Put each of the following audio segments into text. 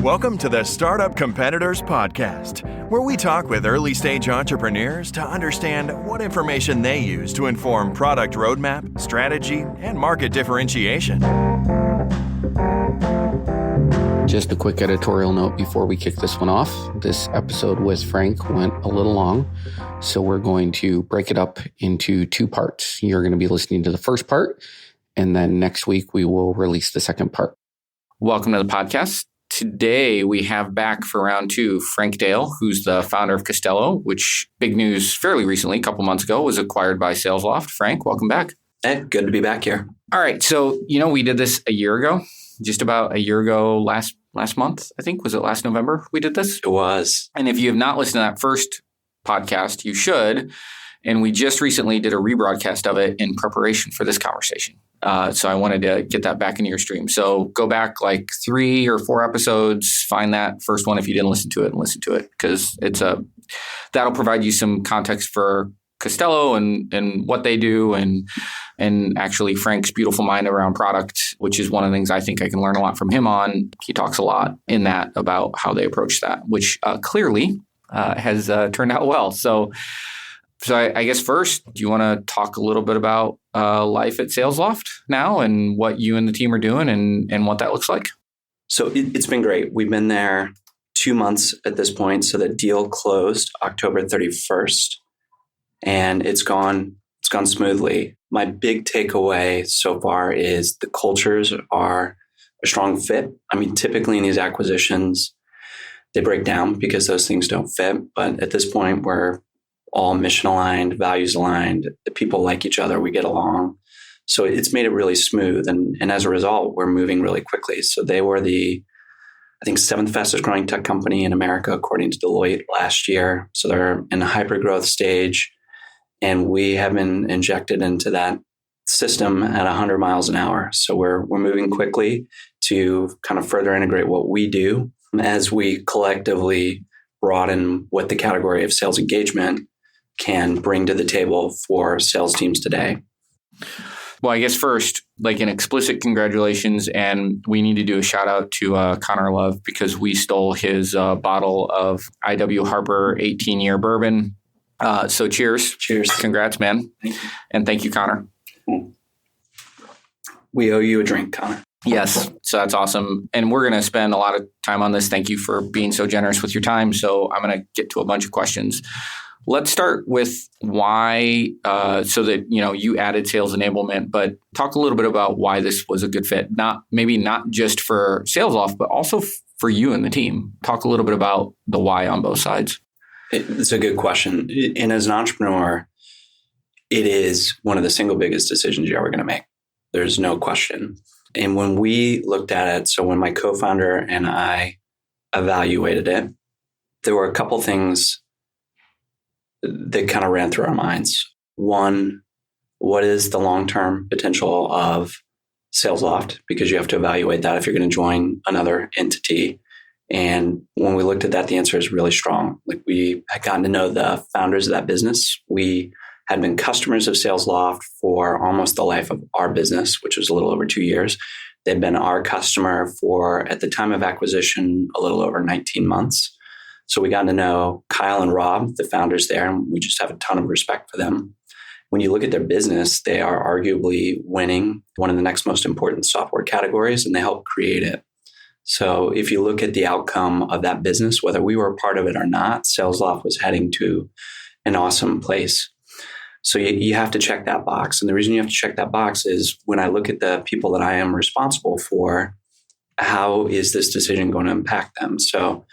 Welcome to the Startup Competitors Podcast, where we talk with early-stage entrepreneurs to understand what information they use to inform product roadmap, strategy, and market differentiation. Just a quick editorial note before we kick this one off. This episode with Frank went a little long, so we're going to break it up into two parts. You're going to be listening to the first part, and then next week we will release the second part. Welcome to the podcast. Today, we have back for round two, Frank Dale, who's the founder of Costello, which, big news fairly recently, a couple months ago, was acquired by SalesLoft. Frank, welcome back. Hey, good to be back here. All right. So, we did this a year ago, just about a year ago last month, I think. Was it last November we did this? It was. And if you have not listened to that first podcast, you should. And we just recently did a rebroadcast of it in preparation for this conversation. So I wanted to get that back into your stream. So go back like 3 or 4 episodes, find that first one if you didn't listen to it, and listen to it, because that'll provide you some context for Costello and what they do and actually Frank's beautiful mind around product, which is one of the things I think I can learn a lot from him on. He talks a lot in that about how they approach that, which clearly has turned out well. So I guess first, do you want to talk a little bit about life at SalesLoft now and what you and the team are doing and what that looks like? So it's been great. We've been there 2 months at this point. So the deal closed October 31st, and it's gone smoothly. My big takeaway so far is the cultures are a strong fit. I mean, typically in these acquisitions, they break down because those things don't fit. But at this point, we're all mission aligned, values aligned. The people like each other. We get along. So it's made it really smooth. And as a result, we're moving really quickly. So they were the, I think, 7th fastest growing tech company in America, according to Deloitte last year. So they're in a hyper growth stage. And we have been injected into that system at 100 miles an hour. So we're moving quickly to kind of further integrate what we do as we collectively broaden what the category of sales engagement can bring to the table for sales teams today. Well, I guess first, like an explicit congratulations, and we need to do a shout out to Connor Love because we stole his bottle of IW Harper 18-year bourbon. So cheers. Cheers. Congrats, man. Thank you. And thank you, Connor. We owe you a drink, Connor. Yes. So that's awesome. And we're going to spend a lot of time on this. Thank you for being so generous with your time. So I'm going to get to a bunch of questions. Let's start with why, so that, you added sales enablement, but talk a little bit about why this was a good fit. Maybe not just for SalesLoft, but also for you and the team. Talk a little bit about the why on both sides. It's a good question. And as an entrepreneur, it is one of the single biggest decisions you're ever going to make. There's no question. And when we looked at it, so when my co-founder and I evaluated it, there were a couple things that kind of ran through our minds. One, what is the long-term potential of SalesLoft? Because you have to evaluate that if you're going to join another entity. And when we looked at that, the answer is really strong. Like, we had gotten to know the founders of that business. We had been customers of SalesLoft for almost the life of our business, which was a little over 2 years. They'd been our customer for, at the time of acquisition, a little over 19 months. So we got to know Kyle and Rob, the founders there, and we just have a ton of respect for them. When you look at their business, they are arguably winning one of the next most important software categories, and they helped create it. So if you look at the outcome of that business, whether we were a part of it or not, SalesLoft was heading to an awesome place. So you have to check that box. And the reason you have to check that box is when I look at the people that I am responsible for, how is this decision going to impact them? So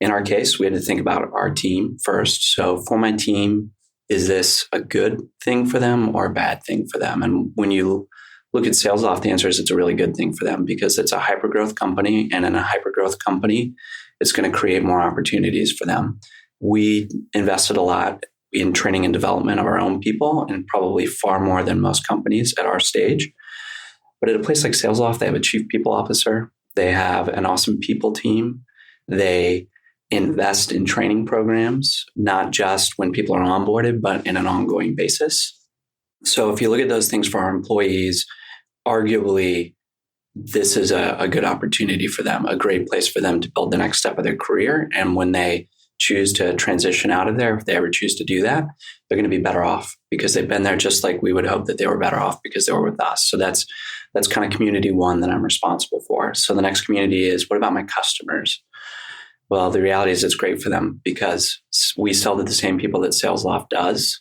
in our case, we had to think about our team first. So for my team, is this a good thing for them or a bad thing for them? And when you look at SalesLoft, the answer is it's a really good thing for them because it's a hypergrowth company. And in a hypergrowth company, it's going to create more opportunities for them. We invested a lot in training and development of our own people, and probably far more than most companies at our stage. But at a place like SalesLoft, they have a chief people officer. They have an awesome people team. They invest in training programs, not just when people are onboarded, but in an ongoing basis. So if you look at those things for our employees, arguably this is a good opportunity for them, a great place for them to build the next step of their career. And when they choose to transition out of there, if they ever choose to do that, they're going to be better off because they've been there just like we would hope that they were better off because they were with us. So that's kind of community one that I'm responsible for. So the next community is, what about my customers? Well, the reality is it's great for them because we sell to the same people that SalesLoft does.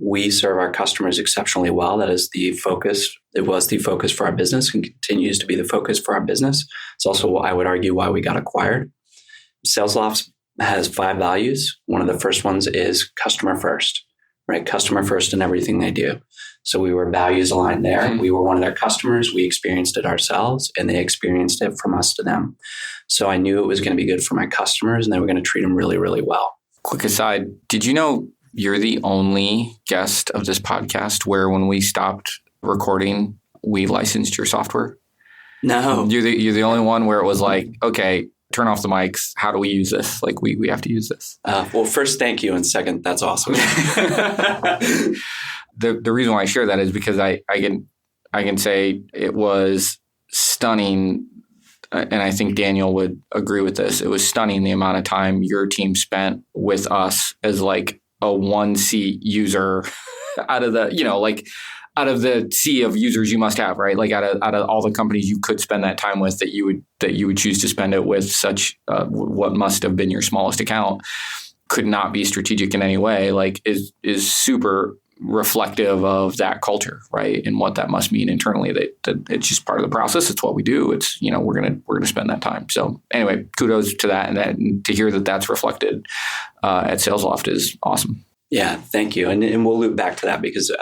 We serve our customers exceptionally well. That is the focus. It was the focus for our business and continues to be the focus for our business. It's also, I would argue, why we got acquired. SalesLoft has 5 values. One of the first ones is customer first, right? Customer first in everything they do. So we were values aligned there. Mm-hmm. We were one of their customers. We experienced it ourselves and they experienced it from us to them. So I knew it was going to be good for my customers and they were going to treat them really, really well. Quick aside, did you know you're the only guest of this podcast where when we stopped recording, we licensed your software? No. You're the only one where it was like, okay, turn off the mics. How do we use this? Like we have to use this. Well, first, thank you. And second, that's awesome. The reason why I share that is because I can say it was stunning. And I think Daniel would agree with this. It was stunning the amount of time your team spent with us as like a 1-seat user out of the sea of users you must have, right? Like out of all the companies you could spend that time with, that you would choose to spend it with, such what must have been your smallest account could not be strategic in any way, like is super reflective of that culture, right? And what that must mean internally, that it's just part of the process. It's what we do. It's, we're going to spend that time. So anyway, kudos to that. And to hear that that's reflected at SalesLoft is awesome. Yeah, thank you. And we'll loop back to that because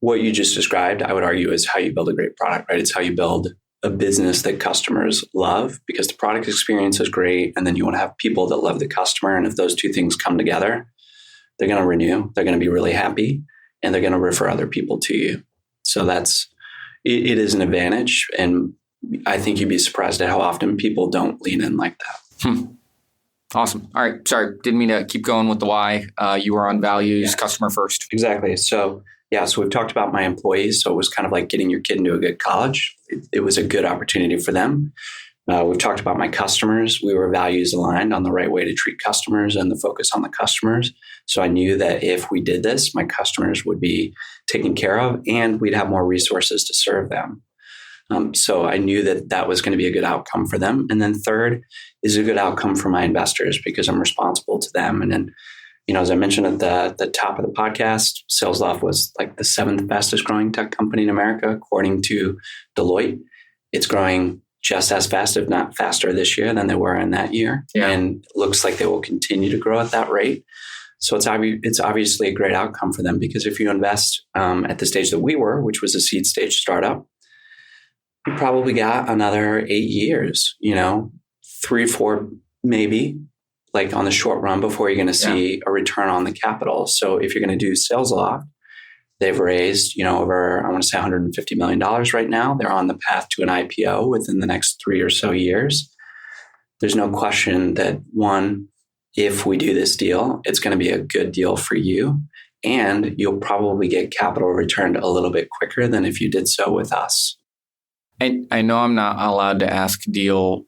what you just described, I would argue, is how you build a great product, right? It's how you build a business that customers love because the product experience is great. And then you want to have people that love the customer. And if those two things come together, they're going to renew, they're going to be really happy, and they're going to refer other people to you. So it is an advantage. And I think you'd be surprised at how often people don't lean in like that. Awesome. All right. Sorry. Didn't mean to keep going with the why. You were on values, customer first. Exactly. So we've talked about my employees. So it was kind of like getting your kid into a good college. It was a good opportunity for them. We've talked about my customers. We were values aligned on the right way to treat customers and the focus on the customers. So I knew that if we did this, my customers would be taken care of and we'd have more resources to serve them. So I knew that was going to be a good outcome for them. And then third is a good outcome for my investors because I'm responsible to them. And then, as I mentioned at the top of the podcast, SalesLoft was like the 7th fastest growing tech company in America, according to Deloitte. It's growing just as fast, if not faster this year than they were in that year. Yeah. And it looks like they will continue to grow at that rate. So it's obviously a great outcome for them because if you invest at the stage that we were, which was a seed stage startup, you probably got another 8 years, 3, 4, maybe, like on the short run before you're going to see a return on the capital. So if you're going to do SalesLoft, they've raised, over, I want to say $150 million right now. They're on the path to an IPO within the next 3 or so years. There's no question that one, if we do this deal, it's going to be a good deal for you. And you'll probably get capital returned a little bit quicker than if you did so with us. I know I'm not allowed to ask deal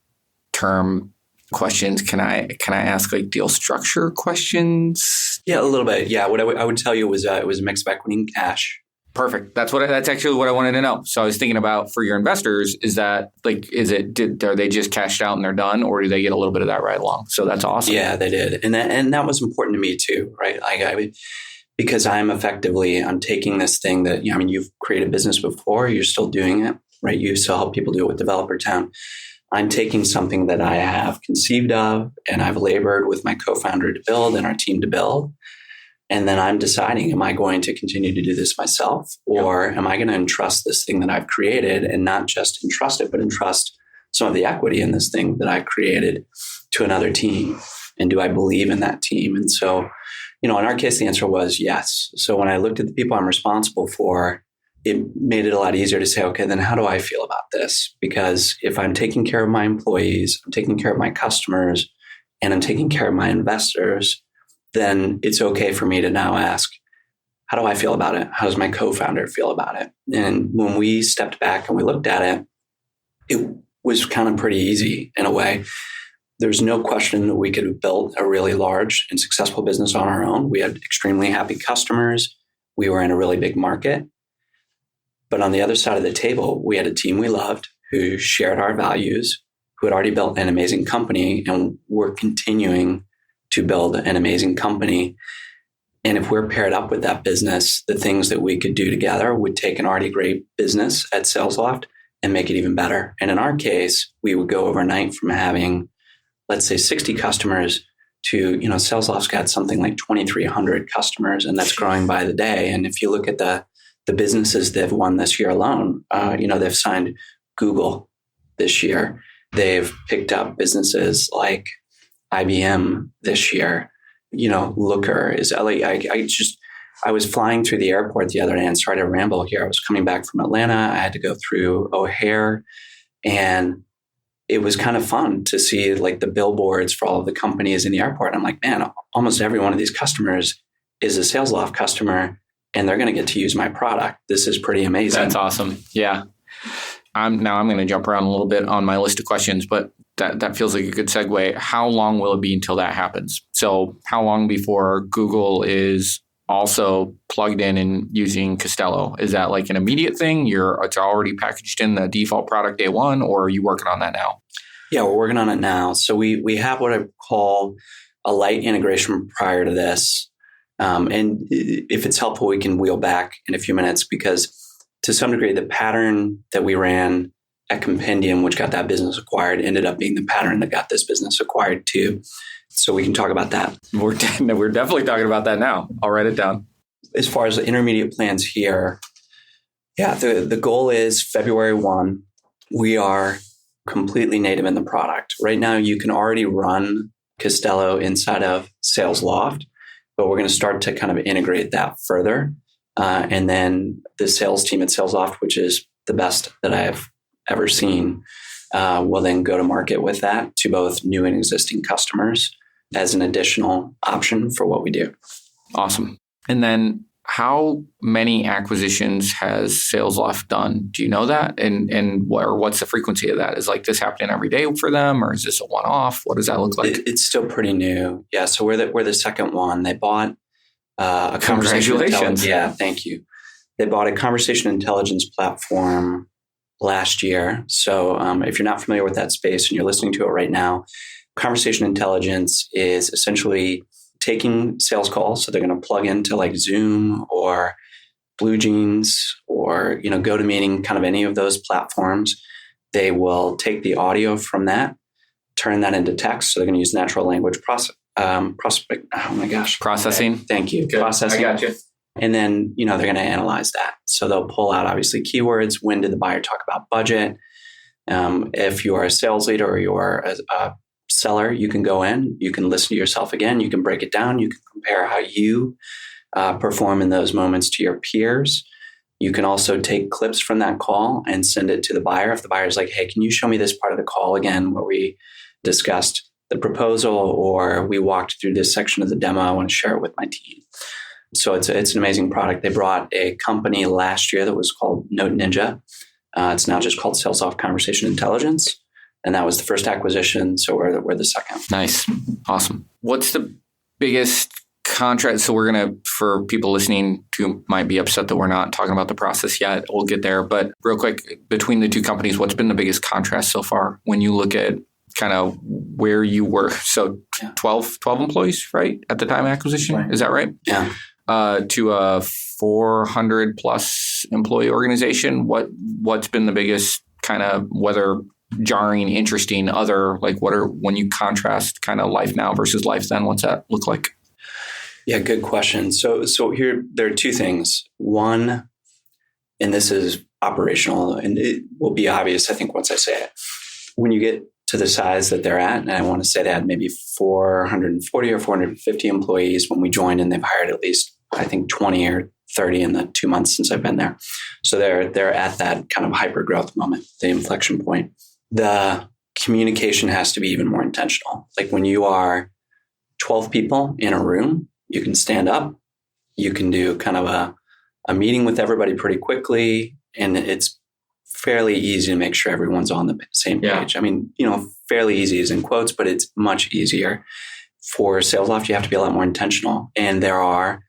term questions. Can I ask like deal structure questions? Yeah, a little bit. Yeah, what I would tell you was it was a mix of equity and cash. Perfect. That's actually what I wanted to know. So I was thinking about for your investors, is that like, are they just cashed out and they're done, or do they get a little bit of that right along? So that's awesome. Yeah, they did, and that was important to me too, right? Because I'm taking this thing that you've created a business before, you're still doing it, right? You still help people do it with Developer Town. I'm taking something that I have conceived of and I've labored with my co-founder to build and our team to build. And then I'm deciding, am I going to continue to do this myself, or am I going to entrust this thing that I've created, and not just entrust it, but entrust some of the equity in this thing that I created to another team? And do I believe in that team? And so, in our case, the answer was yes. So when I looked at the people I'm responsible for, it made it a lot easier to say, okay, then how do I feel about this? Because if I'm taking care of my employees, I'm taking care of my customers, and I'm taking care of my investors, then it's okay for me to now ask, how do I feel about it? How does my co-founder feel about it? And when we stepped back and we looked at it, it was kind of pretty easy in a way. There's no question that we could have built a really large and successful business on our own. We had extremely happy customers. We were in a really big market. But on the other side of the table, we had a team we loved who shared our values, who had already built an amazing company, and were continuing to build an amazing company. And if we're paired up with that business, the things that we could do together would take an already great business at SalesLoft and make it even better. And in our case, we would go overnight from having, let's say, 60 customers to, SalesLoft's got something like 2,300 customers, and that's growing by the day. And if you look at the businesses they've won this year alone, they've signed Google this year. They've picked up businesses like IBM this year. Looker is LA. I was flying through the airport the other day, and sorry to ramble here. I was coming back from Atlanta. I had to go through O'Hare, and it was kind of fun to see like the billboards for all of the companies in the airport. I'm like, man, almost every one of these customers is a SalesLoft customer, and they're going to get to use my product. This is pretty amazing. That's awesome. Yeah. I'm going to jump around a little bit on my list of questions, but that feels like a good segue. How long will it be until that happens? So how long before Google is also plugged in and using Costello? Is that like an immediate thing? It's already packaged in the default product day one, or are you working on that now? Yeah, we're working on it now. So we have what I call a light integration prior to this. And if it's helpful, we can wheel back in a few minutes, because to some degree, the pattern that we ran at Compendium, which got that business acquired, ended up being the pattern that got this business acquired too. So we can talk about that. We're definitely talking about that now. I'll write it down. As far as the intermediate plans here, the goal is February 1. We are completely native in the product. Right now, you can already run Costello inside of SalesLoft, but we're going to start to kind of integrate that further. And then the sales team at SalesLoft, which is the best that I've ever seen, will then go to market with that to both new and existing customers as an additional option for what we do. Awesome. And then how many acquisitions has SalesLoft done? Do you know that? And what's the frequency of that? Is like this happening every day for them, or is this a one-off? What does that look like? It's still pretty new. Yeah. So we're the second one. They bought a Congratulations. Yeah, thank you. They bought a conversation intelligence platform last year. So if you're not familiar with that space and you're listening to it right now, conversation intelligence is essentially taking sales calls. So they're going to plug into like Zoom or Blue Jeans or GoToMeeting, kind of any of those platforms. They will take the audio from that, turn that into text. So they're going to use natural language processing. Processing. Okay. Thank you. Good. Processing. I got you. And then, they're going to analyze that. So they'll pull out obviously keywords. When did the buyer talk about budget? If you are a sales leader or you are a seller, you can go in, you can listen to yourself again, you can break it down, you can compare how you perform in those moments to your peers. You can also take clips from that call and send it to the buyer. If the buyer's like, hey, can you show me this part of the call again where we discussed the proposal, or we walked through this section of the demo, I want to share it with my team. So it's an amazing product. They brought a company last year that was called Note Ninja. It's now just called SalesLoft Conversation Intelligence. And that was the first acquisition. So we're the second. Nice. Awesome. What's the biggest contract? So we're going to, for people listening who might be upset that we're not talking about the process yet, we'll get there. But real quick, between the two companies, what's been the biggest contrast so far when you look at kind of where you were? So 12 employees, right? At the time of acquisition. Right. Is that right? Yeah. To a 400 plus employee organization. What's been the biggest kind of, whether jarring, interesting, other, like when you contrast kind of life now versus life then, what's that look like? Yeah, good question. So here, there are two things. One, and this is operational, and it will be obvious, I think, once I say it. When you get to the size that they're at, and I want to say they had maybe 440 or 450 employees when we joined, and they've hired at least, I think, 20 or 30 in the 2 months since I've been there. So they're at that kind of hyper growth moment, the inflection point. The communication has to be even more intentional. Like when you are 12 people in a room, you can stand up, you can do kind of a meeting with everybody pretty quickly, and it's fairly easy to make sure everyone's on the same page. I mean, fairly easy is in quotes, but it's much easier. For SalesLoft, you have to be a lot more intentional. And there are,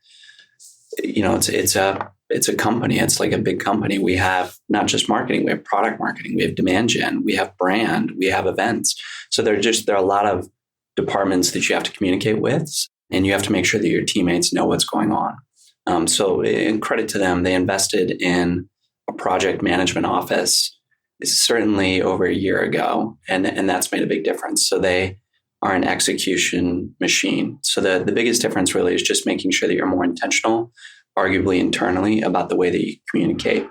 it's a company. It's like a big company. We have not just marketing, we have product marketing, we have demand gen, we have brand, we have events. So there are a lot of departments that you have to communicate with, and you have to make sure that your teammates know what's going on. So in credit to them, they invested in a project management office certainly over a year ago, and that's made a big difference. So they are an execution machine. So the biggest difference really is just making sure that you're more intentional, arguably internally, about the way that you communicate.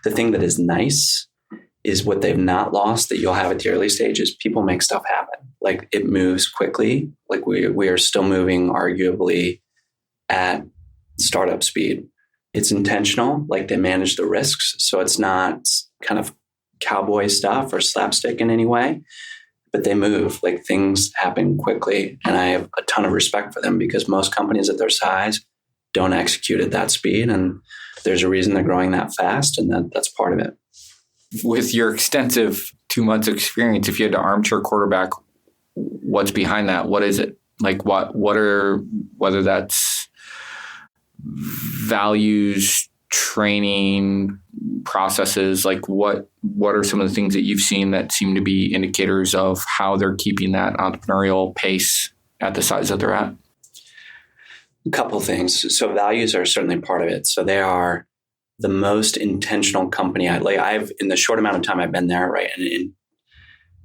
The thing that is nice is what they've not lost that you'll have at the early stage is people make stuff happen. Like it moves quickly. Like we are still moving arguably at startup speed. It's intentional, like they manage the risks. So it's not kind of cowboy stuff or slapstick in any way, but they move, like things happen quickly. And I have a ton of respect for them because most companies at their size don't execute at that speed. And there's a reason they're growing that fast. And that's part of it. With your extensive 2 months experience, if you had to armchair quarterback, what's behind that? What is it? Like whether that's values, training, processes, like what are some of the things that you've seen that seem to be indicators of how they're keeping that entrepreneurial pace at the size that they're at? A couple of things. So values are certainly part of it. So they are the most intentional company. I've in the short amount of time I've been there, right? And in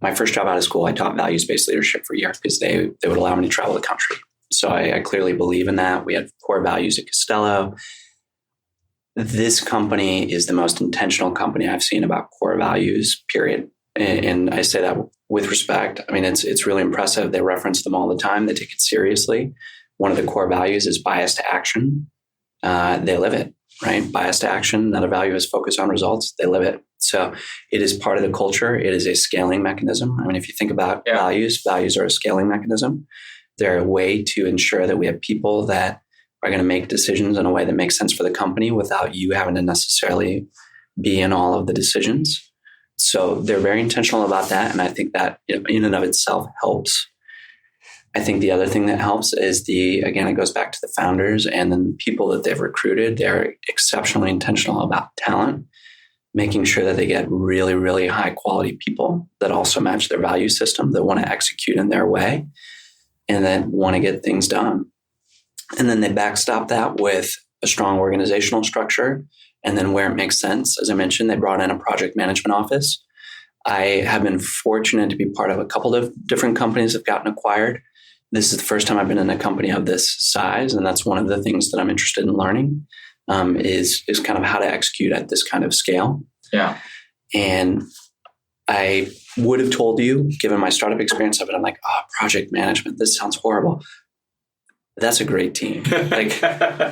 my first job out of school, I taught values-based leadership for a year because they would allow me to travel the country. So I clearly believe in that. We had core values at Costello. This company is the most intentional company I've seen about core values, period. And I say that with respect. I mean, it's really impressive. They reference them all the time. They take it seriously. One of the core values is bias to action. They live it, right? Bias to action. Another value is focus on results. They live it. So it is part of the culture. It is a scaling mechanism. I mean, if you think about values are a scaling mechanism. They're a way to ensure that we have people that are going to make decisions in a way that makes sense for the company without you having to necessarily be in all of the decisions. So they're very intentional about that. And I think that in and of itself helps. I think the other thing that helps is again, it goes back to the founders and then the people that they've recruited. They're exceptionally intentional about talent, making sure that they get really, really high quality people that also match their value system, that want to execute in their way and that want to get things done. And then they backstop that with a strong organizational structure. And then where it makes sense, as I mentioned, they brought in a project management office. I have been fortunate to be part of a couple of different companies that have gotten acquired. This is the first time I've been in a company of this size. And that's one of the things that I'm interested in learning is kind of how to execute at this kind of scale. Yeah. And I would have told you, given my startup experience of it, I'm like, project management, this sounds horrible. That's a great team. Like,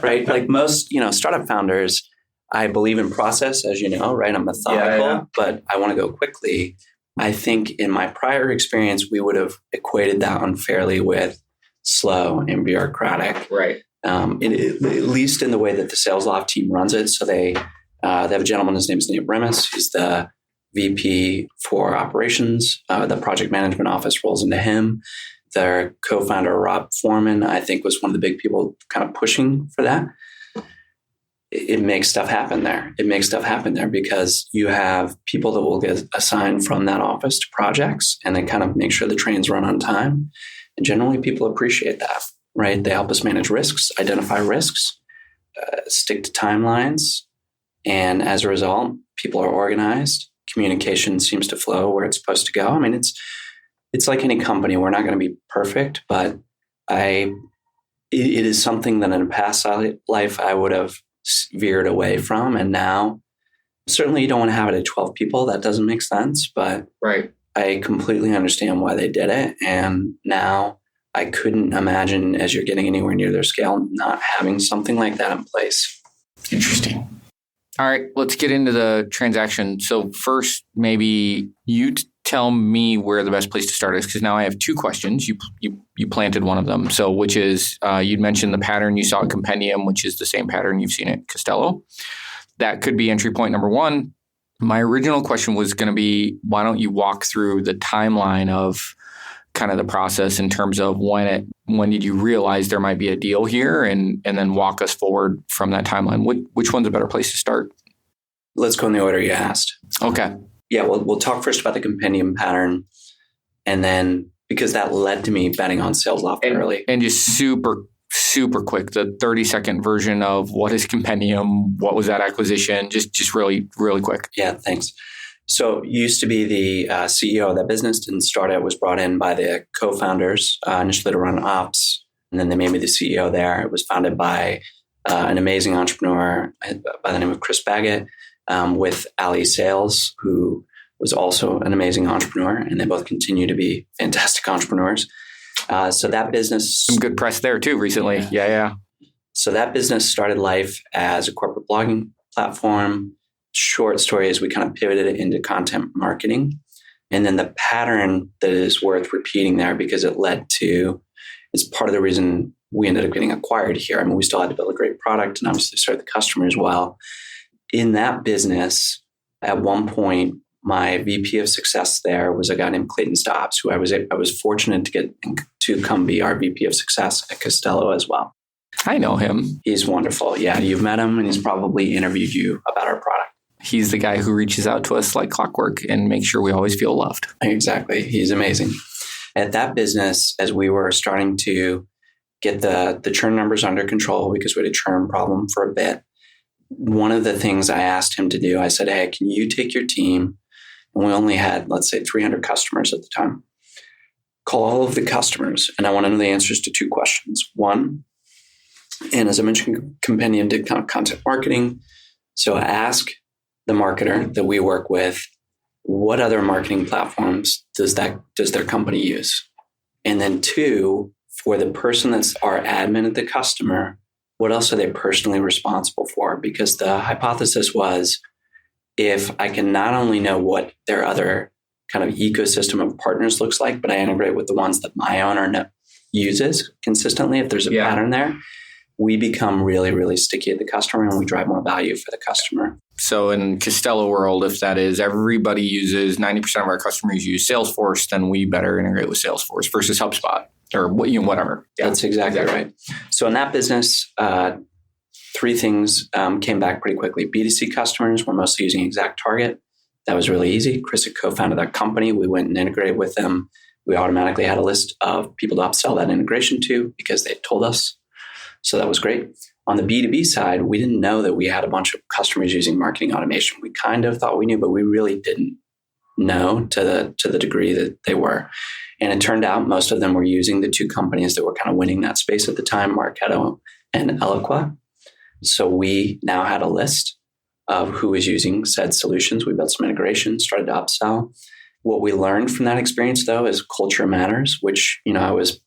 right? Like most, startup founders, I believe in process, as you know, right? I'm methodical, but I want to go quickly. I think in my prior experience, we would have equated that unfairly with slow and bureaucratic. Right. At least in the way that the SalesLoft team runs it. So they have a gentleman, his name is Nate Bremis. He's the VP for operations. The project management office rolls into him. Their co-founder, Rob Foreman, I think was one of the big people kind of pushing for that. It makes stuff happen there. It makes stuff happen there because you have people that will get assigned from that office to projects and they kind of make sure the trains run on time. And generally people appreciate that, right? They help us manage risks, identify risks, stick to timelines. And as a result, people are organized. Communication seems to flow where it's supposed to go. I mean, it's like any company. We're not going to be perfect, but it is something that in a past life I would have veered away from. And now, certainly you don't want to have it at 12 people. That doesn't make sense. But right. I completely understand why they did it. And now I couldn't imagine, as you're getting anywhere near their scale, not having something like that in place. Interesting. All right, let's get into the transaction. So first, maybe you tell me where the best place to start is, because now I have two questions. You planted one of them. So which is, you'd mentioned the pattern you saw at Compendium, which is the same pattern you've seen at Costello. That could be entry point number one. My original question was going to be, why don't you walk through the timeline of kind of the process in terms of when did you realize there might be a deal here, and then walk us forward from that timeline. Which one's a better place to start? Let's go in the order you asked. Okay. Yeah, we'll talk first about the Compendium pattern, and then because that led to me betting on SalesLoft early. And just super quick, the 30-second version of what is Compendium, what was that acquisition, just really, really quick. Yeah, thanks. So used to be the CEO of that business, didn't start out, was brought in by the co-founders, initially to run ops, and then they made me the CEO there. It was founded by an amazing entrepreneur by the name of Chris Baggett, with Ali Sales, who was also an amazing entrepreneur, and they both continue to be fantastic entrepreneurs. So that business... Some good press there too recently. Yeah. So that business started life as a corporate blogging platform. Short story is we kind of pivoted it into content marketing. And then the pattern that is worth repeating there, because it led to, it's part of the reason we ended up getting acquired here. I mean, we still had to build a great product and obviously serve the customer as well. In that business, at one point, my VP of success there was a guy named Clayton Stobbs, who I was fortunate to get to come be our VP of success at Costello as well. I know him. He's wonderful. Yeah, you've met him, and he's probably interviewed you about our product. He's the guy who reaches out to us like clockwork and makes sure we always feel loved. Exactly. He's amazing. At that business, as we were starting to get the churn numbers under control, because we had a churn problem for a bit, one of the things I asked him to do, I said, hey, can you take your team, and we only had, let's say, 300 customers at the time, call all of the customers, and I want to know the answers to two questions. One, and as I mentioned, Compendium did content marketing, so ask the marketer that we work with, what other marketing platforms does their company use? And then two, for the person that's our admin at the customer, what else are they personally responsible for? Because the hypothesis was, if I can not only know what their other kind of ecosystem of partners looks like, but I integrate with the ones that my owner uses consistently, if there's a pattern there, we become really, really sticky at the customer, and we drive more value for the customer. So in Costello world, if that is everybody uses, 90% of our customers use Salesforce, then we better integrate with Salesforce versus HubSpot or whatever. Yeah, that's exactly right. So in that business, three things came back pretty quickly. B2C customers were mostly using ExactTarget. That was really easy. Chris had co-founded that company. We went and integrated with them. We automatically had a list of people to upsell that integration to because they told us. So that was great. On the B2B side, we didn't know that we had a bunch of customers using marketing automation. We kind of thought we knew, but we really didn't know to the degree that they were. And it turned out most of them were using the two companies that were kind of winning that space at the time, Marketo and Eloqua. So we now had a list of who was using said solutions. We built some integrations, started to upsell. What we learned from that experience, though, is culture matters, which, I was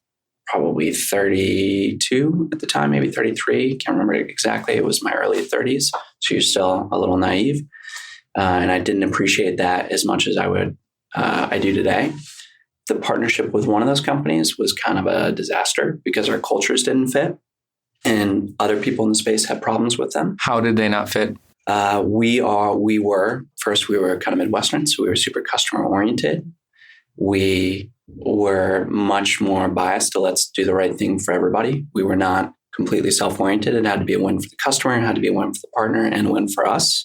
probably 32 at the time, maybe 33. Can't remember exactly. It was my early 30s. So you're still a little naive. And I didn't appreciate that as much as I do today. The partnership with one of those companies was kind of a disaster because our cultures didn't fit and other people in the space had problems with them. How did they not fit? We were kind of Midwestern, so we were super customer oriented. We were much more biased to let's do the right thing for everybody. We were not completely self-oriented. It had to be a win for the customer, it had to be a win for the partner, and a win for us.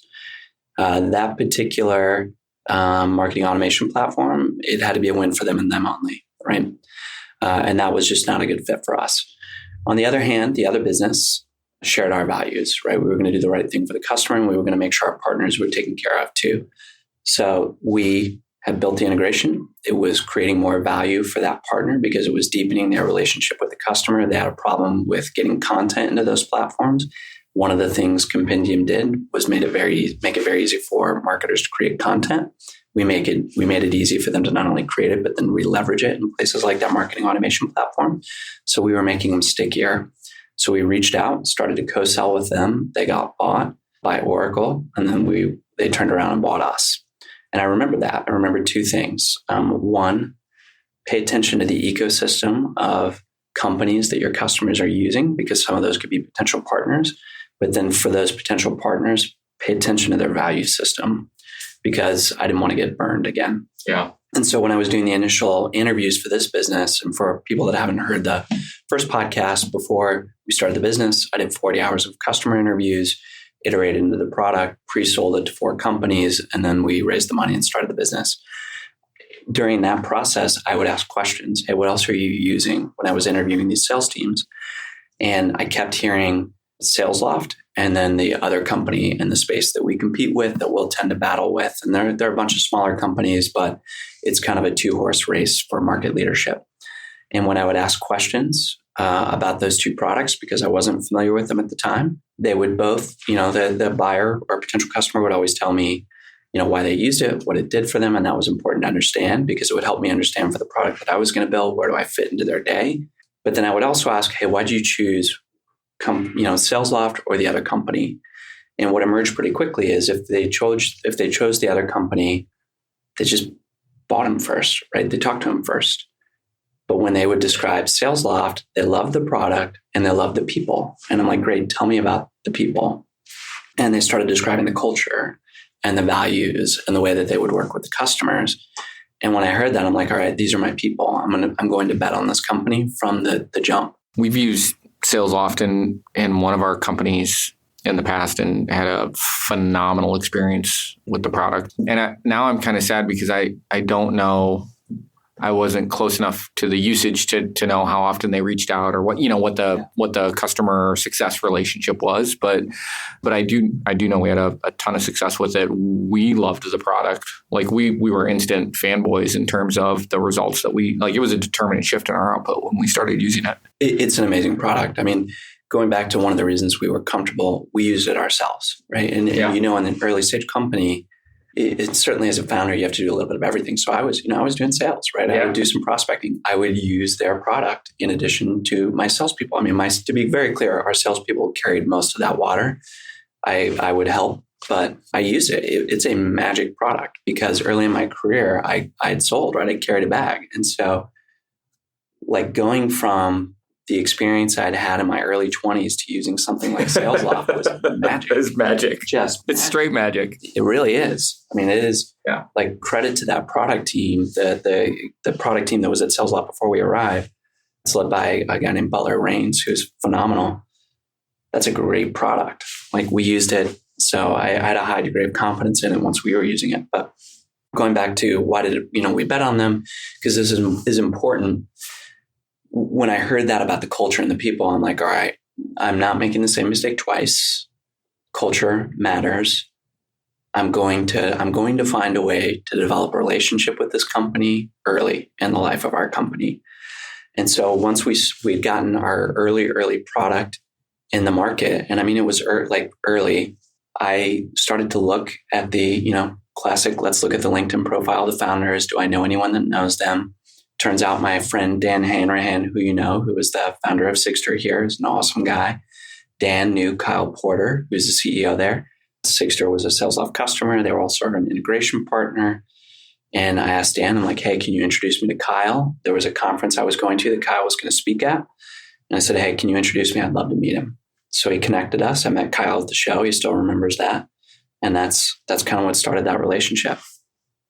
That particular marketing automation platform, it had to be a win for them and them only, right? And that was just not a good fit for us. On the other hand, the other business shared our values, right? We were going to do the right thing for the customer, and we were going to make sure our partners were taken care of too. So we had built the integration. It was creating more value for that partner because it was deepening their relationship with the customer. They had a problem with getting content into those platforms. One of the things Compendium did was make it very easy for marketers to create content. We made it easy for them to not only create it, but then re-leverage it in places like that marketing automation platform. So we were making them stickier. So we reached out, started to co-sell with them. They got bought by Oracle, and then they turned around and bought us. And I remember that. I remember two things. One, pay attention to the ecosystem of companies that your customers are using, because some of those could be potential partners. But then for those potential partners, pay attention to their value system. because I didn't want to get burned again. Yeah. And so when I was doing the initial interviews for this business, and for people that haven't heard the first podcast before we started the business, I did 40 hours of customer interviews, iterated into the product, pre-sold it to 4 companies, and then we raised the money and started the business. During that process, I would ask questions. Hey, what else are you using? When I was interviewing these sales teams, and I kept hearing SalesLoft and then the other company in the space that we compete with that we'll tend to battle with. And they're a bunch of smaller companies, but it's kind of a 2-horse race for market leadership. And when I would ask questions about those 2 products, because I wasn't familiar with them at the time, they would both, the buyer or potential customer would always tell me, why they used it, what it did for them. And that was important to understand because it would help me understand for the product that I was going to build, where do I fit into their day? But then I would also ask, hey, why did you choose SalesLoft or the other company? And what emerged pretty quickly is if they chose the other company, they just bought them first, right? They talked to them first. But when they would describe SalesLoft, they loved the product and they loved the people. And I'm like, great, tell me about the people. And they started describing the culture and the values and the way that they would work with the customers. And when I heard that, I'm like, all right, these are my people. I'm going to bet on this company from the jump. We've used SalesLoft in one of our companies in the past and had a phenomenal experience with the product. And now I'm kind of sad because I don't know, I wasn't close enough to the usage to know how often they reached out or what the customer success relationship was. But I do know we had a ton of success with it. We loved the product. Like we were instant fanboys in terms of the results that it was a determinant shift in our output when we started using it. It's an amazing product. I mean, going back to one of the reasons we were comfortable, we used it ourselves, right? And in an early stage company, it certainly as a founder, you have to do a little bit of everything. So I was doing sales, right? I would do some prospecting. I would use their product in addition to my salespeople. I mean, to be very clear, our salespeople carried most of that water. I would help, but I use it. It's a magic product because early in my career, I'd sold, right? I carried a bag. And so like going from the experience I'd had in my early 20s to using something like SalesLoft was magic. It's magic. It's straight magic. It really is. I mean, it is like credit to that product team, the product team that was at SalesLoft before we arrived. It's led by a guy named Butler Rains, who's phenomenal. That's a great product. Like we used it. So I had a high degree of confidence in it once we were using it. But going back to why did we bet on them? Because this is important. When I heard that about the culture and the people, I'm like, all right, I'm not making the same mistake twice. Culture matters. I'm going to find a way to develop a relationship with this company early in the life of our company. And so once we'd gotten our early product in the market, and I mean, it was early, I started to look at the, classic, let's look at the LinkedIn profile of the founders. Do I know anyone that knows them? Turns out my friend Dan Hanrahan, who was the founder of Sigster here, is an awesome guy. Dan knew Kyle Porter, who's the CEO there. Sigster was a SalesLoft customer. They were also an integration partner. And I asked Dan, I'm like, hey, can you introduce me to Kyle? There was a conference I was going to that Kyle was going to speak at. And I said, hey, can you introduce me? I'd love to meet him. So he connected us. I met Kyle at the show. He still remembers that. And that's kind of what started that relationship.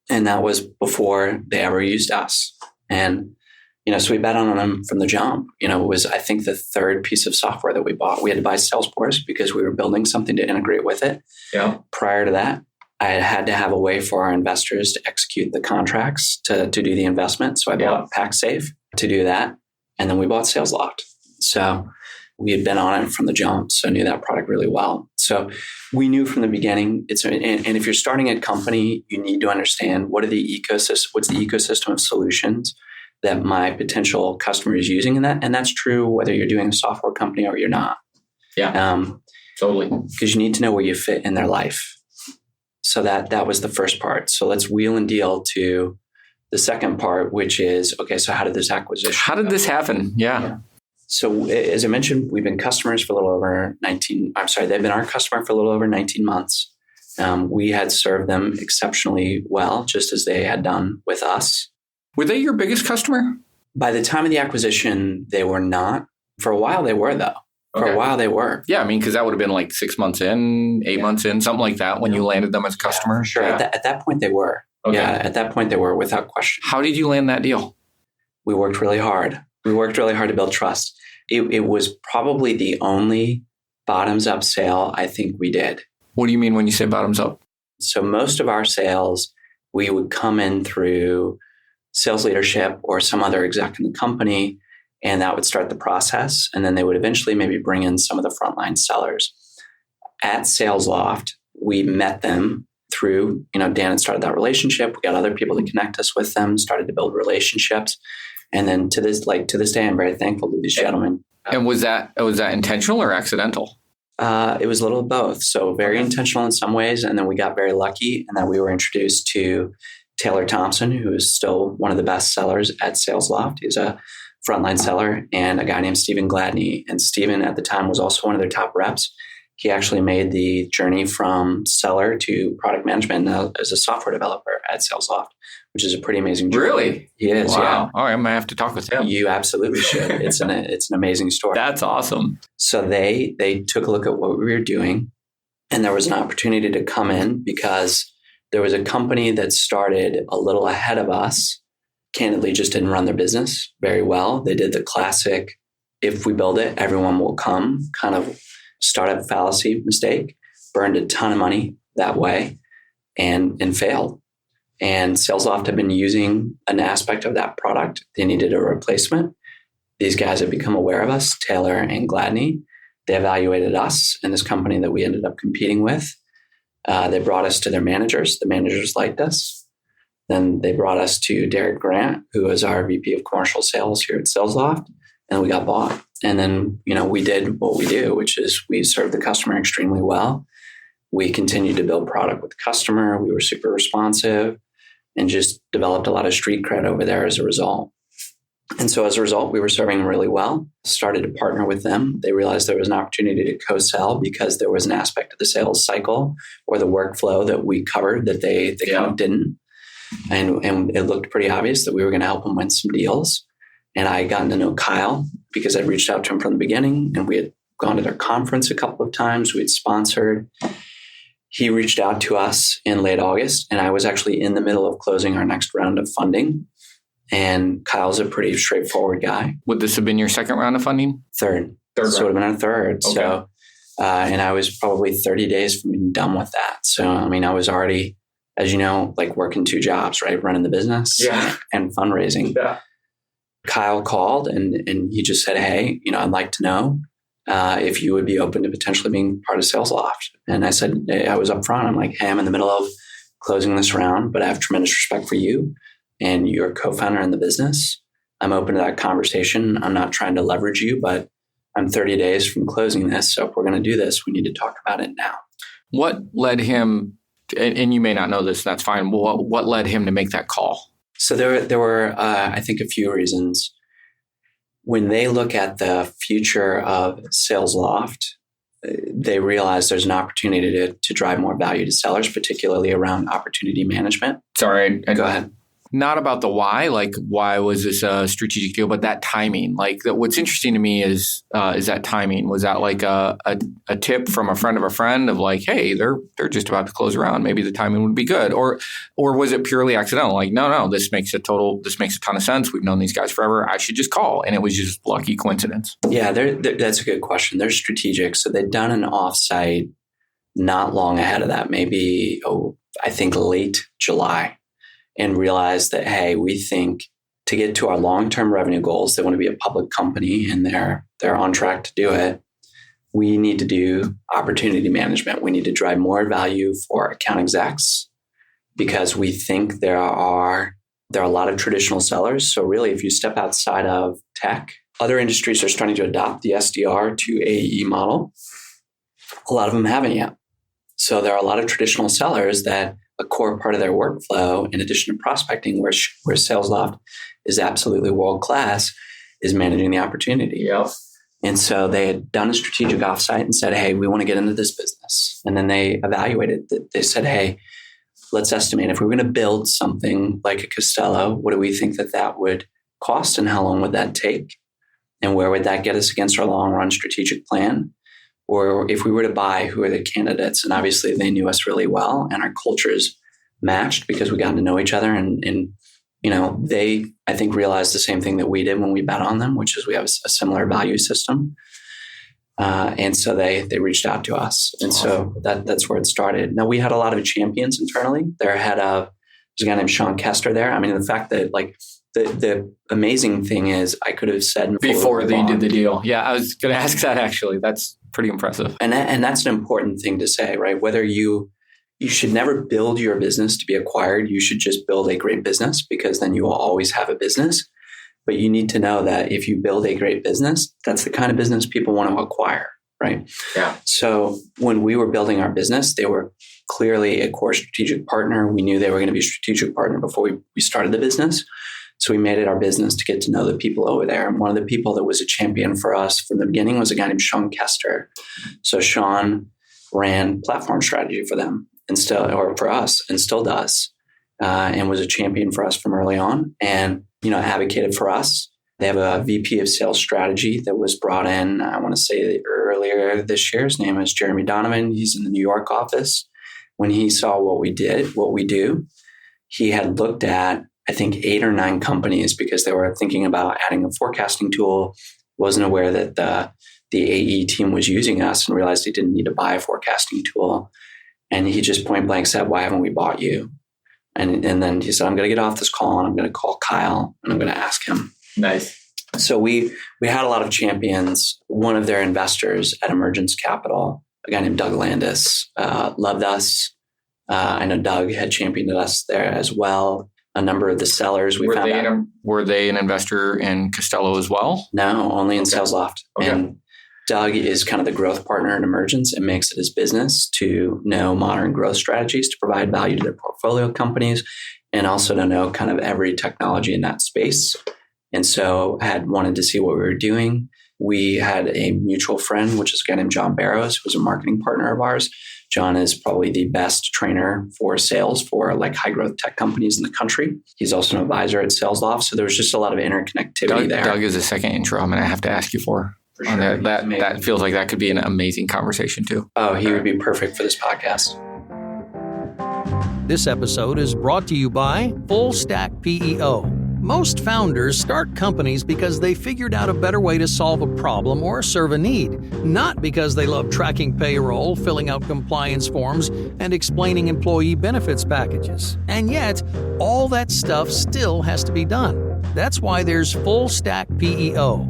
And that was before they ever used us. And, so we bet on them from the jump. It was, I think, the third piece of software that we bought. We had to buy Salesforce because we were building something to integrate with it. Yeah. Prior to that, I had to have a way for our investors to execute the contracts to do the investment. So I bought PackSafe to do that. And then we bought SalesLoft. So we had been on it from the jump. So I knew that product really well. So we knew from the beginning, and if you're starting a company, you need to understand what's the ecosystem of solutions that my potential customer is using in that. And that's true whether you're doing a software company or you're not. Yeah, totally. Because you need to know where you fit in their life. So that was the first part. So let's wheel and deal to the second part, which is, okay, so how did this acquisition How did this happen? Yeah. So as I mentioned, we've been customers for a little over they've been our customer for a little over 19 months. We had served them exceptionally well, just as they had done with us. Were they your biggest customer? By the time of the acquisition, they were not. For a while, they were, though. For a while they were. Yeah, I mean, because that would have been like 6 months in, 8 months in, something like that when you landed them as a customer. Yeah, sure. Yeah. At that point they were. Okay. Yeah, at that point they were without question. How did you land that deal? We worked really hard. We worked really hard to build trust. It was probably the only bottoms-up sale I think we did. What do you mean when you say bottoms up? So most of our sales, we would come in through sales leadership or some other exec in the company, and that would start the process. And then they would eventually maybe bring in some of the frontline sellers. At SalesLoft, we met them through, Dan had started that relationship. We got other people to connect us with them, started to build relationships. And then to this day, I'm very thankful to these gentlemen. And was that intentional or accidental? It was a little of both. So very intentional in some ways. And then we got very lucky. And then we were introduced to Taylor Thompson, who is still one of the best sellers at SalesLoft. He's a frontline seller, and a guy named Stephen Gladney. And Stephen at the time was also one of their top reps. He actually made the journey from seller to product management now as a software developer at SalesLoft, which is a pretty amazing journey. Really? He is, wow. Yeah. All right, I might have to talk with him. You absolutely should. It's an amazing story. That's awesome. So they took a look at what we were doing, and there was an opportunity to come in because there was a company that started a little ahead of us, candidly just didn't run their business very well. They did the classic, if we build it, everyone will come kind of startup fallacy mistake, burned a ton of money that way and failed. And SalesLoft had been using an aspect of that product. They needed a replacement. These guys had become aware of us, Taylor and Gladney. They evaluated us and this company that we ended up competing with. They brought us to their managers. The managers liked us. Then they brought us to Derek Grant, who is our VP of Commercial Sales here at SalesLoft, and we got bought. And then, we did what we do, which is we served the customer extremely well. We continued to build product with the customer. We were super responsive and just developed a lot of street cred over there as a result. And so as a result, we were serving them really well, started to partner with them. They realized there was an opportunity to co-sell because there was an aspect of the sales cycle or the workflow that we covered that they kind of didn't. And it looked pretty obvious that we were going to help them win some deals. And I had gotten to know Kyle because I'd reached out to him from the beginning, and we had gone to their conference a couple of times. We had sponsored. He reached out to us in late August, and I was actually in the middle of closing our next round of funding. And Kyle's a pretty straightforward guy. Would this have been your second round of funding? Third. Third so it would have been our third. Okay. So, and I was probably 30 days from being done with that. So, I was already, as you know, like working 2 jobs, right? Running the business and fundraising. Yeah. Kyle called and he just said, hey, I'd like to know if you would be open to potentially being part of SalesLoft. And I said, I was upfront. I'm like, hey, I'm in the middle of closing this round, but I have tremendous respect for you and you're a co-founder in the business. I'm open to that conversation. I'm not trying to leverage you, but I'm 30 days from closing this. So if we're going to do this, we need to talk about it now. What led him, and you may not know this, that's fine. What led him to make that call? So there were, I think, a few reasons. When they look at the future of SalesLoft, they realize there's an opportunity to drive more value to sellers, particularly around opportunity management. Sorry. Go ahead. Not about the why, like why was this a strategic deal, but that timing. Like what's interesting to me is that timing. Was that like a tip from a friend of a friend of like, hey, they're just about to close around. Maybe the timing would be good, or was it purely accidental? Like, no, this makes a ton of sense. We've known these guys forever. I should just call, and it was just lucky coincidence. Yeah, that's a good question. They're strategic, so they've done an offsite not long ahead of that, maybe I think late July. And realize that, hey, we think to get to our long-term revenue goals, they want to be a public company and they're on track to do it. We need to do opportunity management. We need to drive more value for account execs because we think there are a lot of traditional sellers. So really, if you step outside of tech, other industries are starting to adopt the SDR to AE model. A lot of them haven't yet. So there are a lot of traditional sellers that a core part of their workflow, in addition to prospecting, where SalesLoft is absolutely world-class, is managing the opportunity. Yep. And so they had done a strategic offsite and said, hey, we want to get into this business. And then they evaluated. They said, hey, let's estimate if we're going to build something like a Costello, what do we think that would cost and how long would that take? And where would that get us against our long run strategic plan? Or if we were to buy, who are the candidates? And obviously they knew us really well and our cultures matched because we got to know each other. And they, I think, realized the same thing that we did when we bet on them, which is we have a similar value system. And so they reached out to us. And so that's where it started. Now, we had a lot of champions internally. There's a guy named Sean Kester there. I mean, the fact that the amazing thing is I could have said before they did the deal. Yeah, I was going to ask that actually. That's pretty impressive. And that's an important thing to say, right? Whether you should never build your business to be acquired. You should just build a great business because then you will always have a business. But you need to know that if you build a great business, that's the kind of business people want to acquire, right? Yeah. So when we were building our business, they were clearly a core strategic partner. We knew they were going to be a strategic partner before we started the business. So we made it our business to get to know the people over there. And one of the people that was a champion for us from the beginning was a guy named Sean Kester. So Sean ran platform strategy for them for us and still does, and was a champion for us from early on and, advocated for us. They have a VP of sales strategy that was brought in, I want to say earlier this year. His name is Jeremy Donovan. He's in the New York office. When he saw what we do, he had looked at, I think, 8 or 9 companies because they were thinking about adding a forecasting tool, wasn't aware that the AE team was using us and realized he didn't need to buy a forecasting tool. And he just point blank said, "Why haven't we bought you?" And then he said, "I'm going to get off this call and I'm going to call Kyle and I'm going to ask him." Nice. So we had a lot of champions. One of their investors at Emergence Capital, a guy named Doug Landis, loved us. I know Doug had championed us there as well. A number of the sellers were they an investor in Costello as well? No, only in SalesLoft. Okay. And Doug is kind of the growth partner in Emergence and makes it his business to know modern growth strategies to provide value to their portfolio companies and also to know kind of every technology in that space. And so had wanted to see what we were doing. We had a mutual friend, which is a guy named John Barrows, who was a marketing partner of ours. John is probably the best trainer for sales for like high growth tech companies in the country. He's also an advisor at SalesLoft. So there was just a lot of interconnectivity there. Doug is a second intro I'm going to have to ask you for. For sure. That feels like that could be an amazing conversation too. Oh, he would be perfect for this podcast. This episode is brought to you by Full Stack PEO. Most founders start companies because they figured out a better way to solve a problem or serve a need, not because they love tracking payroll, filling out compliance forms, and explaining employee benefits packages. And yet, all that stuff still has to be done. That's why there's Full Stack PEO.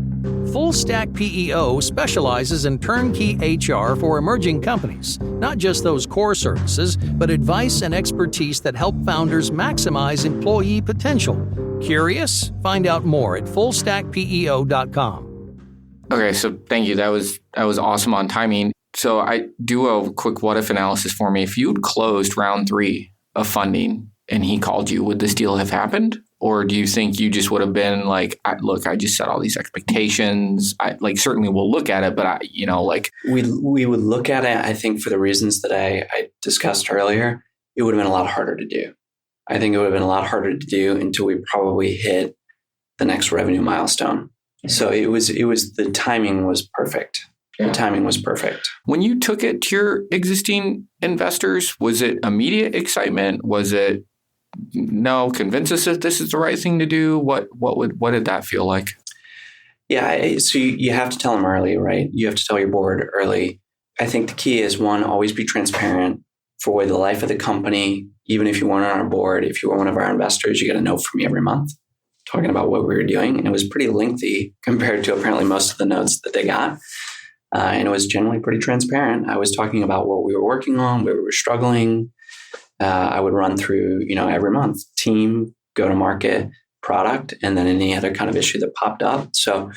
Full Stack PEO specializes in turnkey HR for emerging companies, not just those core services, but advice and expertise that help founders maximize employee potential. Curious? Find out more at fullstackpeo.com. Okay, so thank you. That was awesome on timing. So I do a quick what if analysis for me. If you'd closed round 3 of funding and he called you, would this deal have happened? Or do you think you just would have been like, look, I just set all these expectations. Certainly we'll look at it, but we would look at it. I think for the reasons that I discussed earlier, it would have been a lot harder to do. I think it would have been a lot harder to do until we probably hit the next revenue milestone. So it was the timing was perfect. Yeah. The timing was perfect. When you took it to your existing investors, was it immediate excitement? Was it, no, convince us that this is the right thing to do? What did that feel like? Yeah, so you have to tell them early, right? You have to tell your board early. I think the key is, one, always be transparent for the life of the company. Even if you weren't on our board, if you were one of our investors, you get a note from me every month talking about what we were doing. And it was pretty lengthy compared to apparently most of the notes that they got. And it was generally pretty transparent. I was talking about what we were working on, where we were struggling. I would run through, every month, team, go-to-market, product, and then any other kind of issue that popped up. So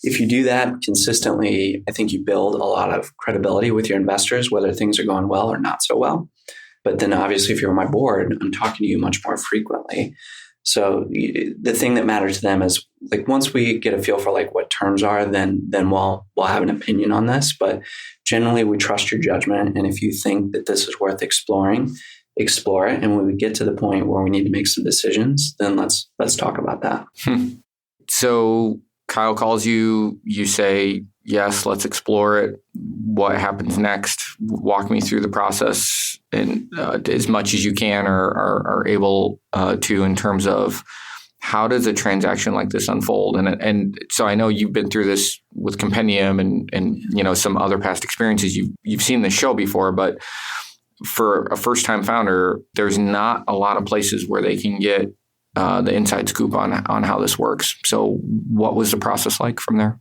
if you do that consistently, I think you build a lot of credibility with your investors, whether things are going well or not so well. But then obviously, if you're on my board, I'm talking to you much more frequently. So the thing that matters to them is like, once we get a feel for like what terms are, then we'll have an opinion on this. But generally, we trust your judgment. And if you think that this is worth exploring, explore it. And when we get to the point where we need to make some decisions, then let's talk about that. So Kyle calls you, you say, yes, let's explore it. What happens next? Walk me through the process and as much as you can or are able to in terms of how does a transaction like this unfold? And so I know you've been through this with Compendium and some other past experiences. You've seen this show before, but for a first-time founder, there's not a lot of places where they can get the inside scoop on how this works. So what was the process like from there?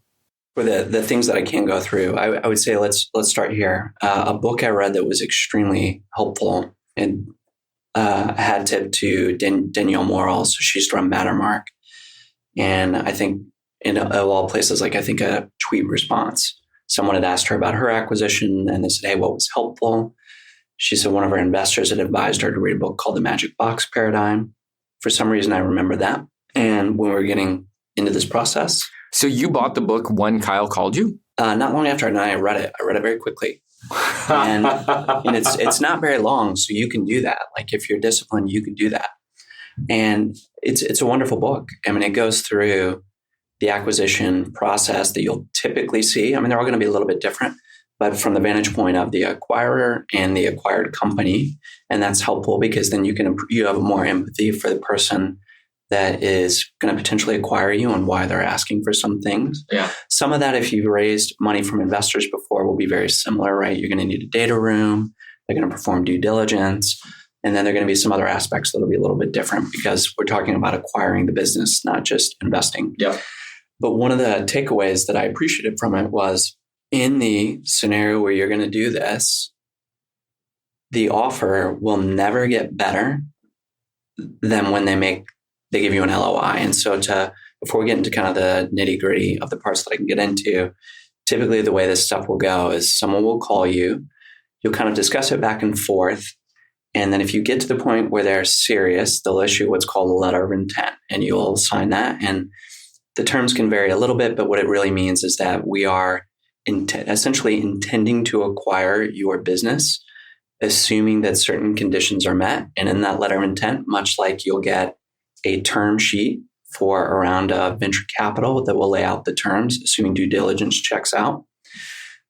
For the things that I can go through, I would say let's start here. A book I read that was extremely helpful and had tip to Danielle Morrell. So she's from Mattermark. And I think of all places, I think a tweet response. Someone had asked her about her acquisition and they said, hey, what was helpful? She said one of her investors had advised her to read a book called The Magic Box Paradigm. For some reason, I remember that. And when we were getting into this process. So you bought the book when Kyle called you? Not long after I read it. I read it very quickly. And it's not very long, so you can do that. If you're disciplined, you can do that. And it's a wonderful book. I mean, it goes through the acquisition process that you'll typically see. I mean, they're all going to be a little bit different, but from the vantage point of the acquirer and the acquired company. And that's helpful because then you have more empathy for the person that is going to potentially acquire you and why they're asking for some things. Yeah. Some of that, if you've raised money from investors before, will be very similar, right? You're going to need a data room. They're going to perform due diligence. And then there are going to be some other aspects that will be a little bit different because we're talking about acquiring the business, not just investing. Yeah. But one of the takeaways that I appreciated from it was in the scenario where you're going to do this, the offer will never get better than when they give you an LOI. And so before we get into kind of the nitty gritty of the parts that I can get into, typically the way this stuff will go is someone will call you, you'll kind of discuss it back and forth. And then if you get to the point where they're serious, they'll issue what's called a letter of intent and you'll sign that. And the terms can vary a little bit, but what it really means is that we are essentially intending to acquire your business, assuming that certain conditions are met. And in that letter of intent, much like you'll get a term sheet for a round of venture capital that will lay out the terms, assuming due diligence checks out.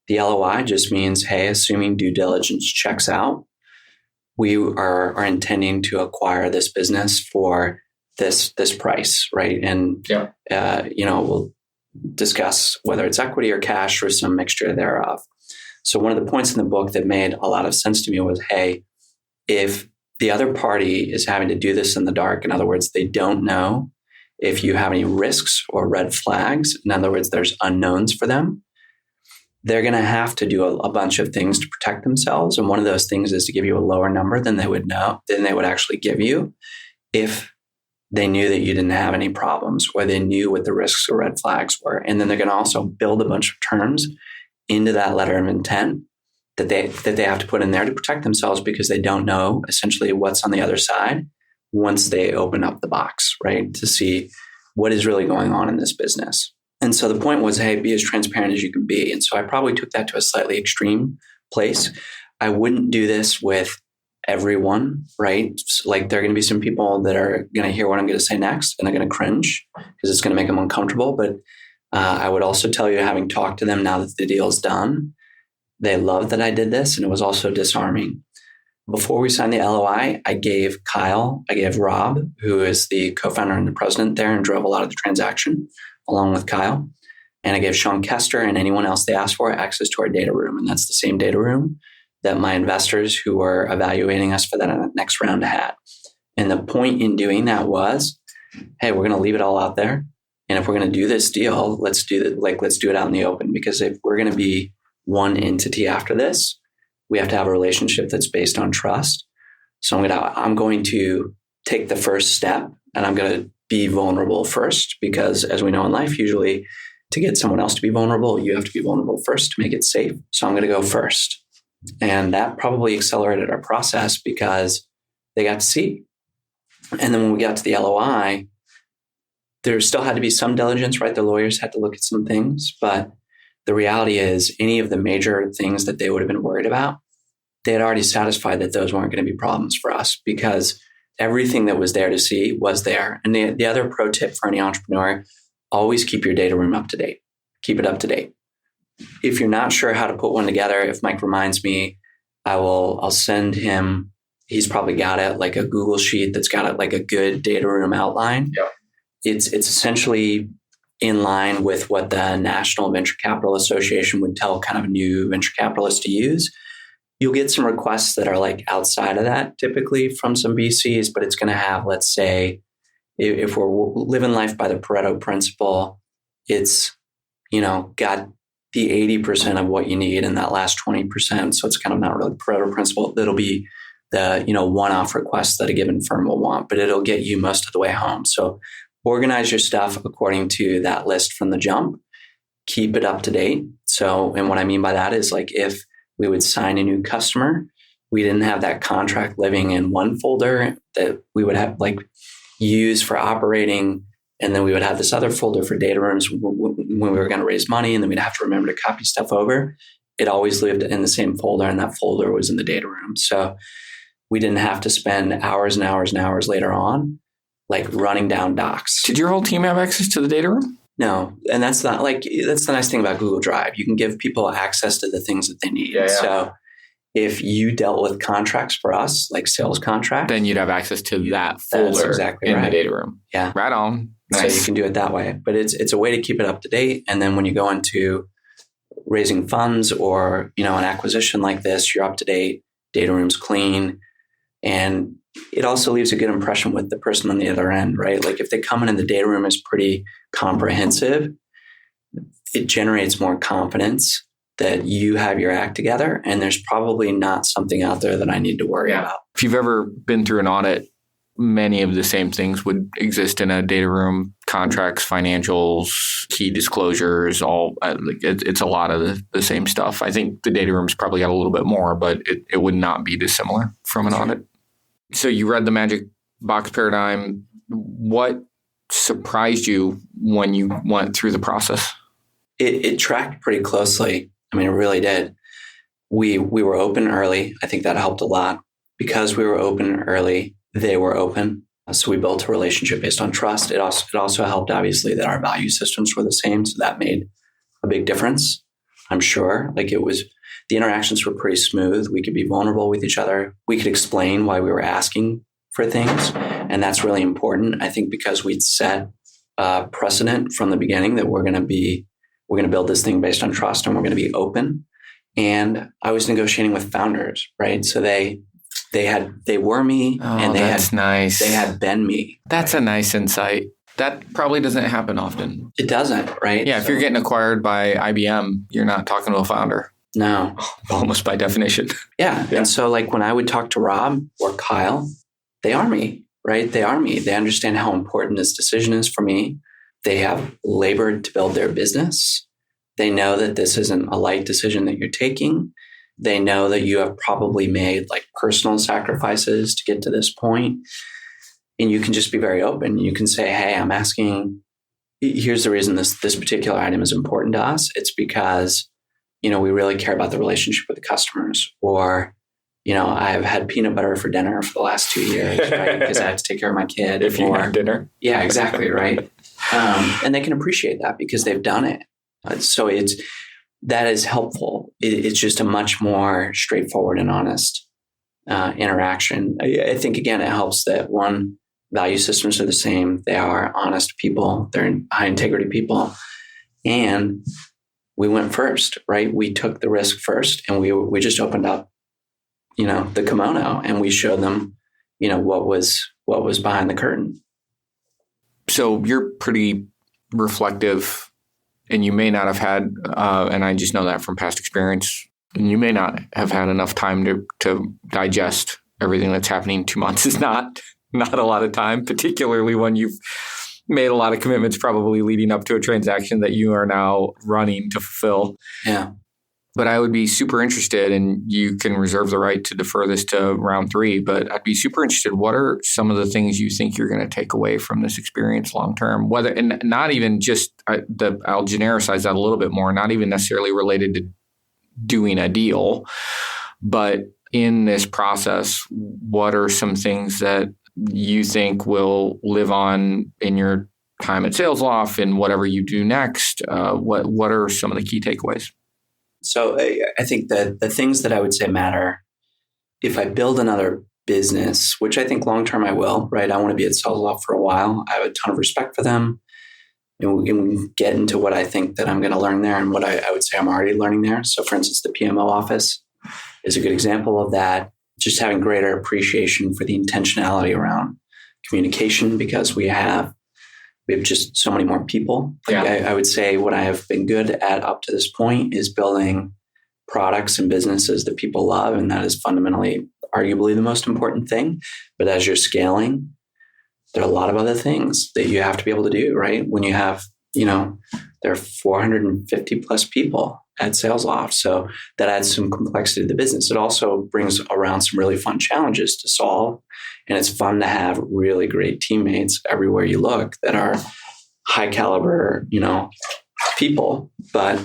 The LOI just means, hey, assuming due diligence checks out, we are intending to acquire this business for this price, right? And we'll discuss whether it's equity or cash or some mixture thereof. So one of the points in the book that made a lot of sense to me was, hey, if the other party is having to do this in the dark, in other words, they don't know if you have any risks or red flags, in other words, there's unknowns for them, they're going to have to do a bunch of things to protect themselves. And one of those things is to give you a lower number than they would actually give you if they knew that you didn't have any problems or they knew what the risks or red flags were. And then they're going to also build a bunch of terms into that letter of intent that they have to put in there to protect themselves because they don't know essentially what's on the other side once they open up the box, right? To see what is really going on in this business. And so the point was, hey, be as transparent as you can be. And so I probably took that to a slightly extreme place. I wouldn't do this with everyone, right? There are going to be some people that are going to hear what I'm going to say next and they're going to cringe because it's going to make them uncomfortable. But I would also tell you, having talked to them now that the deal is done, they loved that I did this and it was also disarming. Before we signed the LOI, I gave Rob, who is the co-founder and the president there and drove a lot of the transaction along with Kyle. And I gave Sean Kester and anyone else they asked for access to our data room. And that's the same data room that my investors who were evaluating us for that next round had. And the point in doing that was, hey, we're going to leave it all out there. And if we're going to do this deal, let's do it out in the open. Because if we're going to be one entity after this, we have to have a relationship that's based on trust. So I'm going to take the first step and I'm going to be vulnerable first, because as we know in life, usually to get someone else to be vulnerable, you have to be vulnerable first to make it safe. So I'm going to go first. And that probably accelerated our process because they got to see. And then when we got to the LOI, there still had to be some diligence, right? The lawyers had to look at some things, but the reality is any of the major things that they would have been worried about, they had already satisfied that those weren't going to be problems for us because everything that was there to see was there. And the other pro tip for any entrepreneur, always keep your data room up to date. Keep it up to date. If you're not sure how to put one together, if Mike reminds me, I'll send him, he's probably got it, like a Google sheet that's got it like a good data room outline. Yeah. It's essentially in line with what the National Venture Capital Association would tell kind of a new venture capitalist to use. You'll get some requests that are like outside of that typically from some VCs, but it's going to have, let's say, if we're living life by the Pareto principle, it's, got the 80% of what you need in that last 20%. So it's kind of not really Pareto principle. It'll be the, one-off requests that a given firm will want, but it'll get you most of the way home. So organize your stuff according to that list from the jump. Keep it up to date. So, and what I mean by that is like if we would sign a new customer, we didn't have that contract living in one folder that we would have like use for operating. And then we would have this other folder for data rooms when we were going to raise money. And then we'd have to remember to copy stuff over. It always lived in the same folder, and that folder was in the data room. So we didn't have to spend hours and hours and hours later on, like running down docs. Did your whole team have access to the data room? No. And that's the nice thing about Google Drive. You can give people access to the things that they need. Yeah. So if you dealt with contracts for us, like sales contracts, then you'd have access to that folder exactly in right. the data room. Yeah. Right on. Nice. So you can do it that way. But it's a way to keep it up to date. And then when you go into raising funds or, an acquisition like this, you're up to date, data room's clean. And it also leaves a good impression with the person on the other end, right? Like if they come in and the data room is pretty comprehensive, it generates more confidence that you have your act together and there's probably not something out there that I need to worry about. If you've ever been through an audit, many of the same things would exist in a data room: contracts, financials, key disclosures, all. It's a lot of the same stuff. I think the data room's probably got a little bit more, but it would not be dissimilar from an audit. So you read the Magic Box Paradigm. What surprised you when you went through the process? It tracked pretty closely. I mean, it really did. We were open early. I think that helped a lot. Because we were open early, they were open. So we built a relationship based on trust. It also helped, obviously, that our value systems were the same. So that made a big difference, I'm sure. Like the interactions were pretty smooth. We could be vulnerable with each other. We could explain why we were asking for things. And that's really important. I think because we'd set a precedent from the beginning that we're going to build this thing based on trust and we're going to be open. And I was negotiating with founders, right? So they were me, and nice. They had been me. That's a nice insight. That probably doesn't happen often. It doesn't, right? Yeah, if you're getting acquired by IBM, you're not talking to a founder. No. Almost by definition. Yeah. And so like when I would talk to Rob or Kyle, they are me, right? They are me. They understand how important this decision is for me. They have labored to build their business. They know that this isn't a light decision that you're taking. They know that you have probably made like personal sacrifices to get to this point. And you can just be very open. You can say, hey, I'm asking, here's the reason this particular item is important to us. It's because, we really care about the relationship with the customers. Or, I've had peanut butter for dinner for the last 2 years, right? Because I have to take care of my kid. If you have dinner. Yeah, exactly, right? And they can appreciate that because they've done it. So that is helpful. It's just a much more straightforward and honest interaction. I think, again, it helps that one, value systems are the same. They are honest people. They're high integrity people. And we went first, right? We took the risk first and we just opened up, the kimono and we showed them, what was behind the curtain. So you're pretty reflective. And you may not have had, and I just know that from past experience, and you may not have had enough time to digest everything that's happening. 2 months is not a lot of time, particularly when you've made a lot of commitments probably leading up to a transaction that you are now running to fulfill. Yeah. But I would be super interested, and you can reserve the right to defer this to round 3, but I'd be super interested. What are some of the things you think you're going to take away from this experience long term? And not even just, I'll genericize that a little bit more, not even necessarily related to doing a deal, but in this process, what are some things that you think will live on in your time at SalesLoft and whatever you do next, what are some of the key takeaways? So I think that the things that I would say matter, if I build another business, which I think long-term I will, right? I want to be at SalesLoft for a while. I have a ton of respect for them. And we can get into what I think that I'm going to learn there and what I would say I'm already learning there. So for instance, the PMO office is a good example of that. Just having greater appreciation for the intentionality around communication because we have just so many more people. I would say what I have been good at up to this point is building products and businesses that people love. And that is fundamentally, arguably the most important thing. But as you're scaling, there are a lot of other things that you have to be able to do, right? When you have, there are 450 plus people at SalesLoft. So that adds some complexity to the business. It also brings around some really fun challenges to solve. And it's fun to have really great teammates everywhere you look that are high caliber, people. But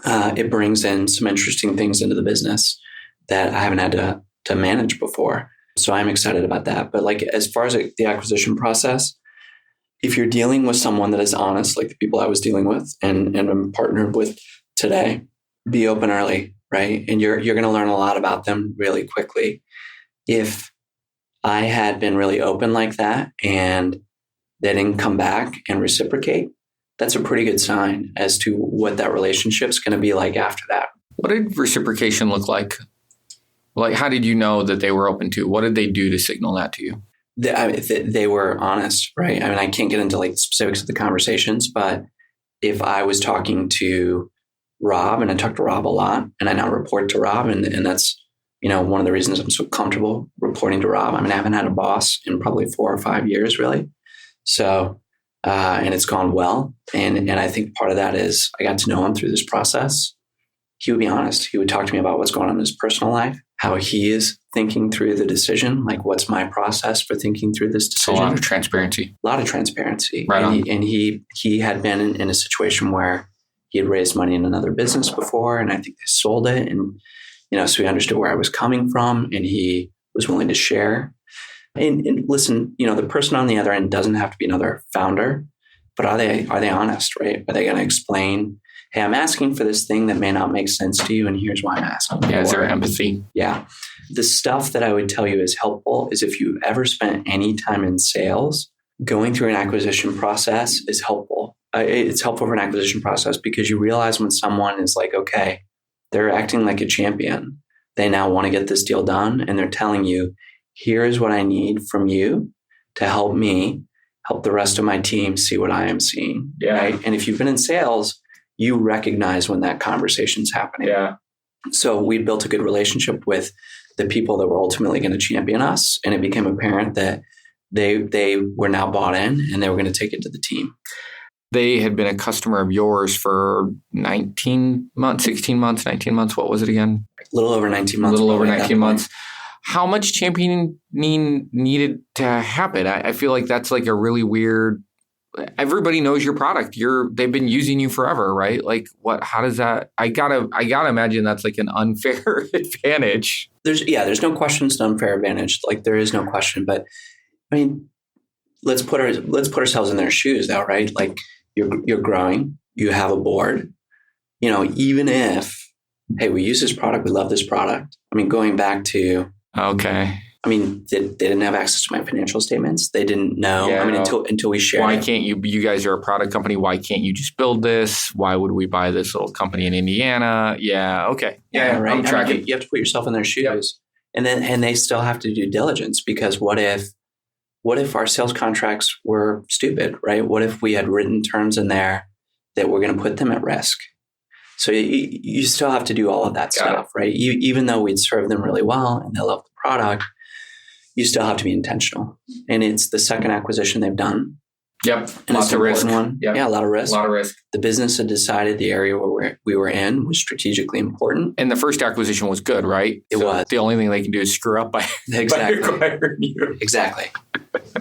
it brings in some interesting things into the business that I haven't had to manage before. So I'm excited about that. But as far as the acquisition process, if you're dealing with someone that is honest, like the people I was dealing with and I'm partnered with today, be open early, right? And you're going to learn a lot about them really quickly. If I had been really open like that and they didn't come back and reciprocate, that's a pretty good sign as to what that relationship's going to be like after that. What did reciprocation look like? How did you know that they were open to? What did they do to signal that to you? They were honest, right? I mean, I can't get into the specifics of the conversations, but if I was talking to Rob, and I talk to Rob a lot, and I now report to Rob, and that's one of the reasons I'm so comfortable reporting to Rob. I mean, I haven't had a boss in probably 4 or 5 years, really. So, and it's gone well, and I think part of that is I got to know him through this process. He would be honest. He would talk to me about what's going on in his personal life, how he is thinking through the decision, what's my process for thinking through this decision. A lot of transparency. Right on. And he had been in a situation where he had raised money in another business before, and I think they sold it. And, so he understood where I was coming from, and he was willing to share. And listen, the person on the other end doesn't have to be another founder, but are they honest, right? Are they going to explain, hey, I'm asking for this thing that may not make sense to you, and here's why I'm asking. Yeah, is there empathy? Yeah. The stuff that I would tell you is helpful is if you've ever spent any time in sales, going through an acquisition process is helpful. It's helpful for an acquisition process because you realize when someone is like, okay, they're acting like a champion. They now want to get this deal done, and they're telling you, here is what I need from you to help me help the rest of my team see what I am seeing. Yeah. Right? And if you've been in sales, you recognize when that conversation's happening. Yeah. So we built a good relationship with the people that were ultimately going to champion us. And it became apparent that they were now bought in and they were going to take it to the team. They had been a customer of yours for 19 months, 16 months, 19 months. What was it again? A little over 19 months. A little over 19 months. How much championing needed to happen? I feel like that's a really weird. Everybody knows your product. They've been using you forever, right? How does that? I gotta imagine that's an unfair advantage. There's no question it's an unfair advantage. There is no question. But I mean, let's put ourselves in their shoes though, right? You're growing, you have a board, even if, hey, we use this product, we love this product. I mean, going back to, okay. I mean, they didn't have access to my financial statements. They didn't know. Yeah, until we shared. Why can't you guys are a product company. Why can't you just build this? Why would we buy this little company in Indiana? Yeah. Okay. Yeah. Right. I'm tracking. I mean, you have to put yourself in their shoes. Yep. And they still have to do diligence because what if our sales contracts were stupid, right? What if we had written terms in there that were going to put them at risk? So you still have to do all of that stuff, right? Even though we'd serve them really well and they love the product, you still have to be intentional. And it's the second acquisition they've done. Yep. And Lots of risk. One. Yep. Yeah, a lot of risk. A lot of risk. The business had decided the area where we were in was strategically important. And the first acquisition was good, right? It was. The only thing they can do is screw up by acquiring you. Exactly.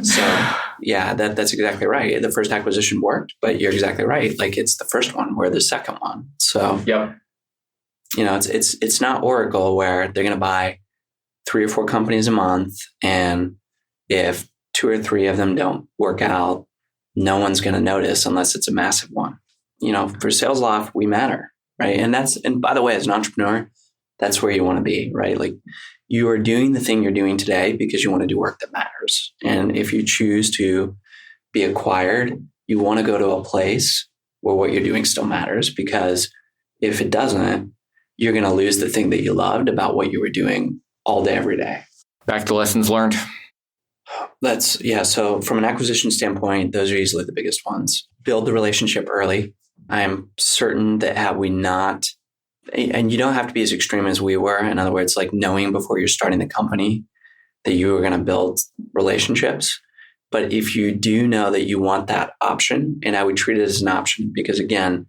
So yeah, that's exactly right. The first acquisition worked, but you're exactly right. It's the first one, we're the second one. So yep. It's not Oracle where they're going to buy 3 or 4 companies a month, and if 2 or 3 of them don't work out, no one's going to notice unless it's a massive one. For SalesLoft, we matter, right? And by the way, as an entrepreneur, that's where you want to be, right? Like you are doing the thing you're doing today because you want to do work that matters. And if you choose to be acquired, you want to go to a place where what you're doing still matters, because if it doesn't, you're going to lose the thing that you loved about what you were doing all day, every day. Back to lessons learned. So from an acquisition standpoint, those are easily the biggest ones. Build the relationship early. I am certain that had we not, and you don't have to be as extreme as we were. In other words, like knowing before you're starting the company that you were going to build relationships. But if you do know that you want that option, and I would treat it as an option, because again,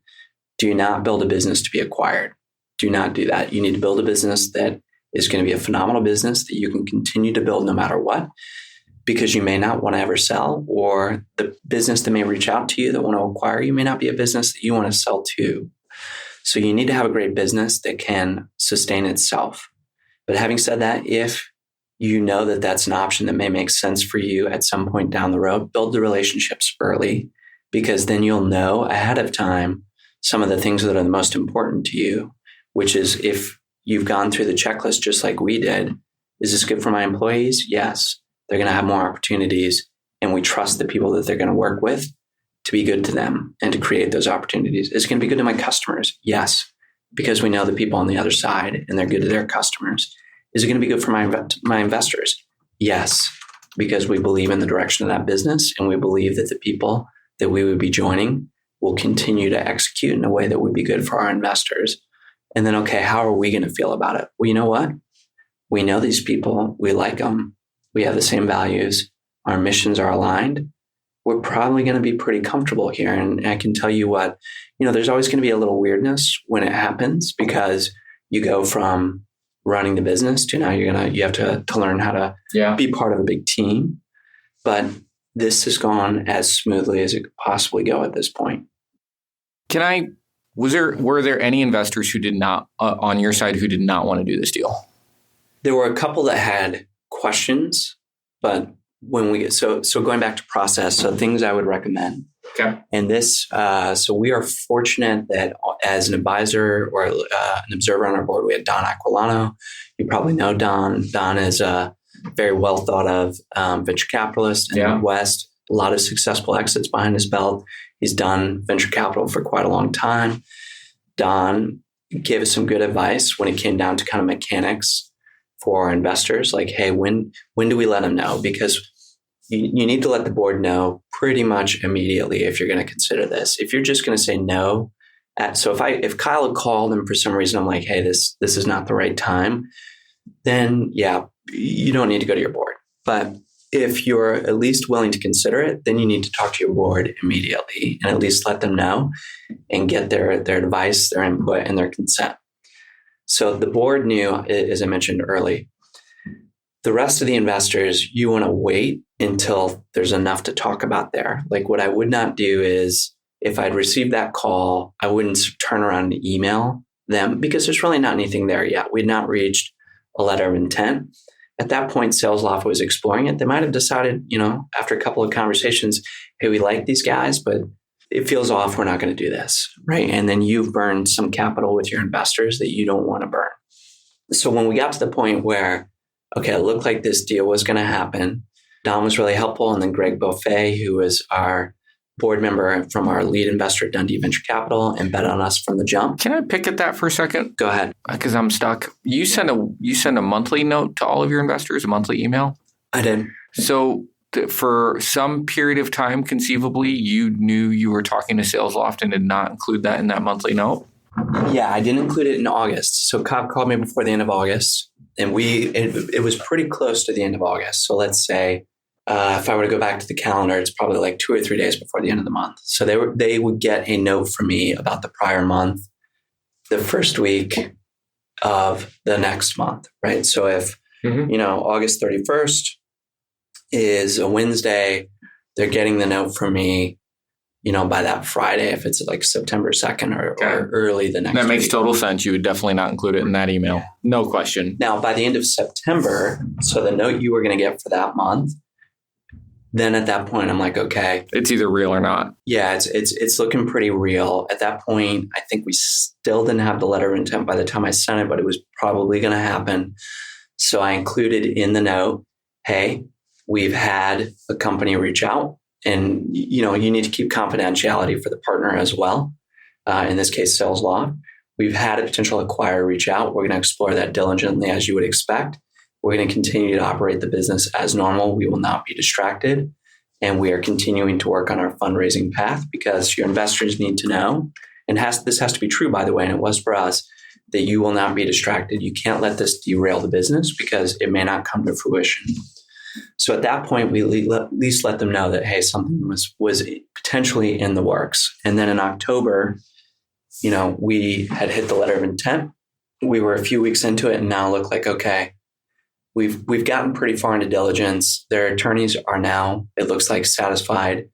do not build a business to be acquired. Do not do that. You need to build a business that is going to be a phenomenal business that you can continue to build no matter what, because you may not want to ever sell, or the business that may reach out to you that want to acquire you may not be a business that you want to sell to. So you need to have a great business that can sustain itself. But having said that, if you know that that's an option that may make sense for you at some point down the road, build the relationships early, because then you'll know ahead of time some of the things that are the most important to you, which is if you've gone through the checklist just like we did, is this good for my employees? Yes. They're going to have more opportunities, and we trust the people that they're going to work with to be good to them and to create those opportunities. Is it going to be good to my customers? Yes, because we know the people on the other side and they're good to their customers. Is it going to be good for my investors? Yes, because we believe in the direction of that business, and we believe that the people that we would be joining will continue to execute in a way that would be good for our investors. And then, okay, how are we going to feel about it? Well, you know what? We know these people. We like them. We have the same values. Our missions are aligned. We're probably going to be pretty comfortable here. And I can tell you what, there's always going to be a little weirdness when it happens, because you go from running the business to now you have to learn how to be part of a big team. But this has gone as smoothly as it could possibly go at this point. Were there any investors who did not, on your side, who did not want to do this deal? There were a couple that had questions, but when going back to process, so things I would recommend. Okay. And this, so we are fortunate that as an advisor or an observer on our board, we had Don Aquilano. You probably know Don. Don is a very well thought of venture capitalist in the Midwest. A lot of successful exits behind his belt. He's done venture capital for quite a long time. Don gave us some good advice when it came down to kind of mechanics for our investors, like, hey, when do we let them know? Because you need to let the board know pretty much immediately if you're going to consider this. If you're just going to say no, so if Kyle had called and for some reason I'm like, hey, this is not the right time, then you don't need to go to your board. But if you're at least willing to consider it, then you need to talk to your board immediately and at least let them know and get their advice, their input, and their consent. So the board knew, as I mentioned early, the rest of the investors, you want to wait until there's enough to talk about there. Like what I would not do is if I'd received that call, I wouldn't turn around and email them because there's really not anything there yet. We'd not reached a letter of intent. At that point, SalesLoft was exploring it. They might have decided, after a couple of conversations, hey, we like these guys, but it feels off. We're not going to do this, right? And then you've burned some capital with your investors that you don't want to burn. So when we got to the point where, okay, it looked like this deal was going to happen, Don was really helpful. And then Greg Beaufet, who was our board member from our lead investor at Dundee Venture Capital and bet on us from the jump. Can I pick at that for a second? Go ahead. Because I'm stuck. You send a monthly note to all of your investors, a monthly email? I did. So for some period of time, conceivably, you knew you were talking to SalesLoft and did not include that in that monthly note? Yeah, I didn't include it in August. So Cobb called me before the end of August, and it was pretty close to the end of August. So let's say if I were to go back to the calendar, it's probably like 2 or 3 days before the end of the month. So they would get a note from me about the prior month, the first week of the next month, right? So if, August 31st is a Wednesday, they're getting the note from me, by that Friday, if it's like September 2nd or early the next week. That makes total sense. You would definitely not include it in that email. Yeah. No question. Now, by the end of September, so the note you were going to get for that month, then at that point, I'm like, okay, It's either real or not. yeah, it's looking pretty real. At that point, I think we still didn't have the letter of intent by the time I sent it, but it was probably going to happen. So I included in the note, hey, we've had a company reach out, and you need to keep confidentiality for the partner as well. In this case, SalesLoft. We've had a potential acquirer reach out. We're going to explore that diligently, as you would expect. We're going to continue to operate the business as normal. We will not be distracted. And we are continuing to work on our fundraising path, because your investors need to know, and this has to be true, by the way, and it was for us, that you will not be distracted. You can't let this derail the business, because it may not come to fruition. So at that point, we at least let them know that, hey, something was potentially in the works. And then in October, we had hit the letter of intent. We were a few weeks into it, and now look like, okay, we've gotten pretty far into diligence. Their attorneys are now, it looks like, satisfied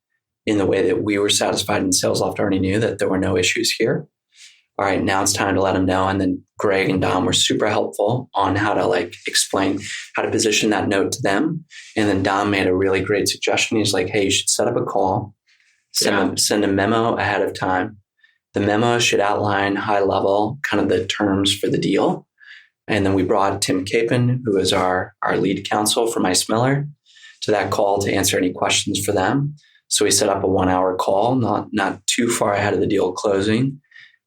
in the way that we were satisfied, and SalesLoft already knew that there were no issues here. All right, now it's time to let them know. And then Greg and Dom were super helpful on how to explain how to position that note to them. And then Dom made a really great suggestion. He's like, hey, you should set up a call, send a memo ahead of time. The memo should outline high level kind of the terms for the deal. And then we brought Tim Capon, who is our lead counsel from Ice Miller, to that call to answer any questions for them. So we set up a 1-hour call, not too far ahead of the deal closing,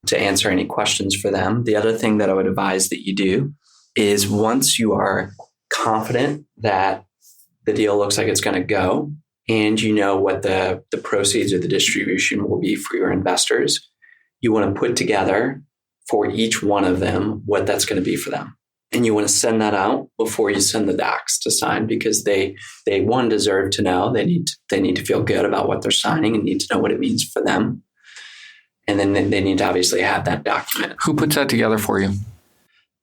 to answer any questions for them. The other thing that I would advise that you do is, once you are confident that the deal looks like it's going to go, and you know what the proceeds or the distribution will be for your investors, you want to put together for each one of them what that's going to be for them. And you want to send that out before you send the docs to sign, because they deserve to know. They need to feel good about what they're signing and need to know what it means for them. And then they need to obviously have that document. Who puts that together for you?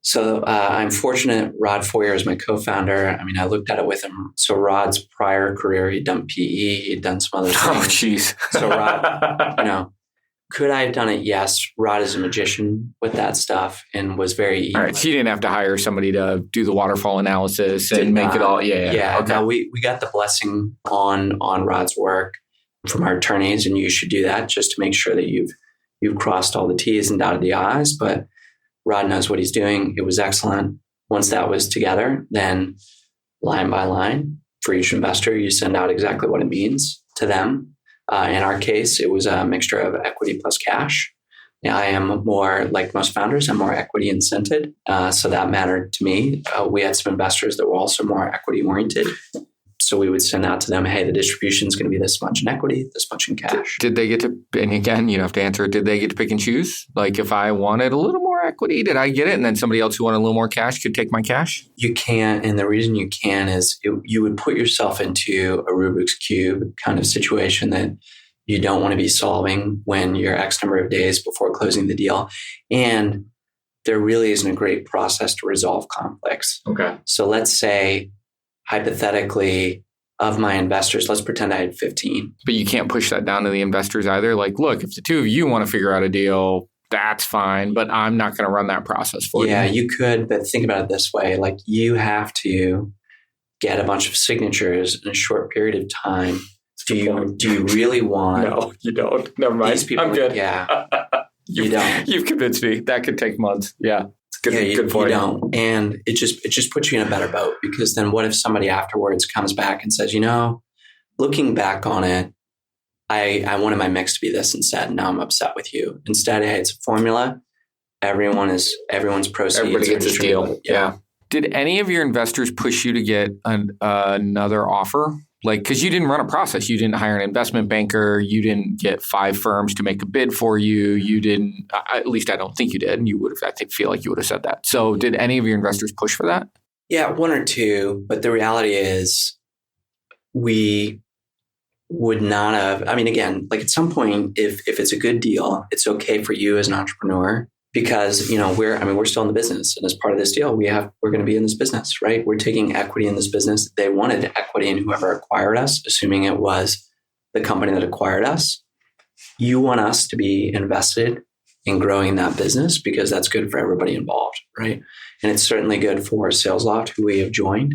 So I'm fortunate. Rod Foyer is my co-founder. I mean, I looked at it with him. So Rod's prior career, he'd done PE, he'd done some other things. Oh, jeez. So Rod, could I have done it? Yes. Rod is a magician with that stuff and was very eager. All right. So you didn't have to hire somebody to do the waterfall analysis and make it all. Yeah. Okay. No, we got the blessing on Rod's work from our attorneys, and you should do that just to make sure that you've crossed all the T's and dotted the I's. But Rod knows what he's doing. It was excellent. Once that was together, then line by line for each investor, you send out exactly what it means to them. In our case, it was a mixture of equity plus cash. Now, I am more, like most founders, I'm more equity incented. So that mattered to me. We had some investors that were also more equity oriented. So we would send out to them, hey, the distribution is going to be this much in equity, this much in cash. Did they get to, and again, you don't have to answer, did they get to pick and choose? Like, if I wanted a little more equity, did I get it? And then somebody else who wanted a little more cash could take my cash? You can. And the reason you can is you would put yourself into a Rubik's Cube kind of situation that you don't want to be solving when you're X number of days before closing the deal. And there really isn't a great process to resolve conflicts. Okay. So let's say, hypothetically, of my investors, let's pretend I had 15. But you can't push that down to the investors either. Like, look, if the two of you want to figure out a deal, that's fine, but I'm not going to run that process for you. Yeah, you could, but think about it this way. Like, you have to get a bunch of signatures in a short period of time. Do you really want? No, you don't. Never mind. These people, I'm good. Yeah. You don't. You've convinced me. That could take months. Yeah. Good point. You don't. And it just puts you in a better boat, because then what if somebody afterwards comes back and says, looking back on it, I wanted my mix to be this instead, and now I'm upset with you. Instead, hey, it's a formula. Everyone's proceeds. Everybody gets a deal. Yeah. Did any of your investors push you to get another offer? Like, because you didn't run a process. You didn't hire an investment banker. You didn't get 5 firms to make a bid for you. You didn't, at least I don't think you did. And you would have, feel like you would have said that. So did any of your investors push for that? Yeah, 1 or 2. But the reality is we would not have, again, like at some point, if it's a good deal, it's okay for you as an entrepreneur, because, we're still in the business. And as part of this deal, we're going to be in this business, right? We're taking equity in this business. They wanted equity in whoever acquired us, assuming it was the company that acquired us. You want us to be invested in growing that business, because that's good for everybody involved, right? And it's certainly good for SalesLoft, who we have joined.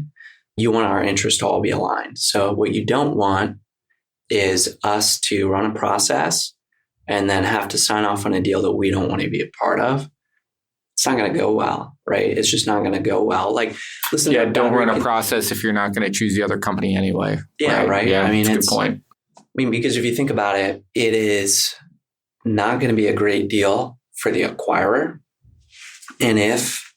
you want our interests to all be aligned. So what you don't want is us to run a process and then have to sign off on a deal that we don't want to be a part of. It's not going to go well, right? It's just not going to go well. Like, listen. Yeah, don't run a process if you're not going to choose the other company anyway. Yeah, right. Yeah, I mean, it's a good point. I mean, because if you think about it, it is not going to be a great deal for the acquirer. And if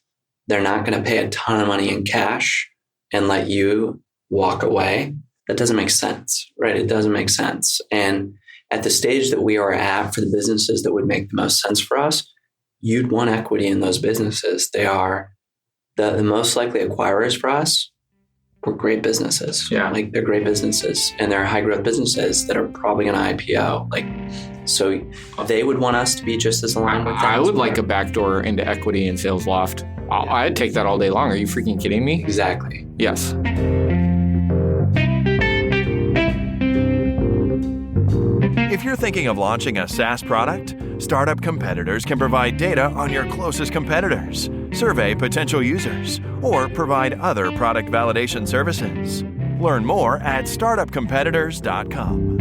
they're not going to pay a ton of money in cash and let you walk away, that doesn't make sense, right? It doesn't make sense. And at the stage that we are at for the businesses that would make the most sense for us, you'd want equity in those businesses. They are the most likely acquirers for us. We're great businesses. Yeah. Like, they're great businesses, and they're high growth businesses that are probably going to IPO. Like, so they would want us to be just as aligned with them. I would like a backdoor into equity in SalesLoft. I'd take that all day long. Are you freaking kidding me? Exactly. Yes. If you're thinking of launching a SaaS product, Startup Competitors can provide data on your closest competitors, survey potential users, or provide other product validation services. Learn more at startupcompetitors.com.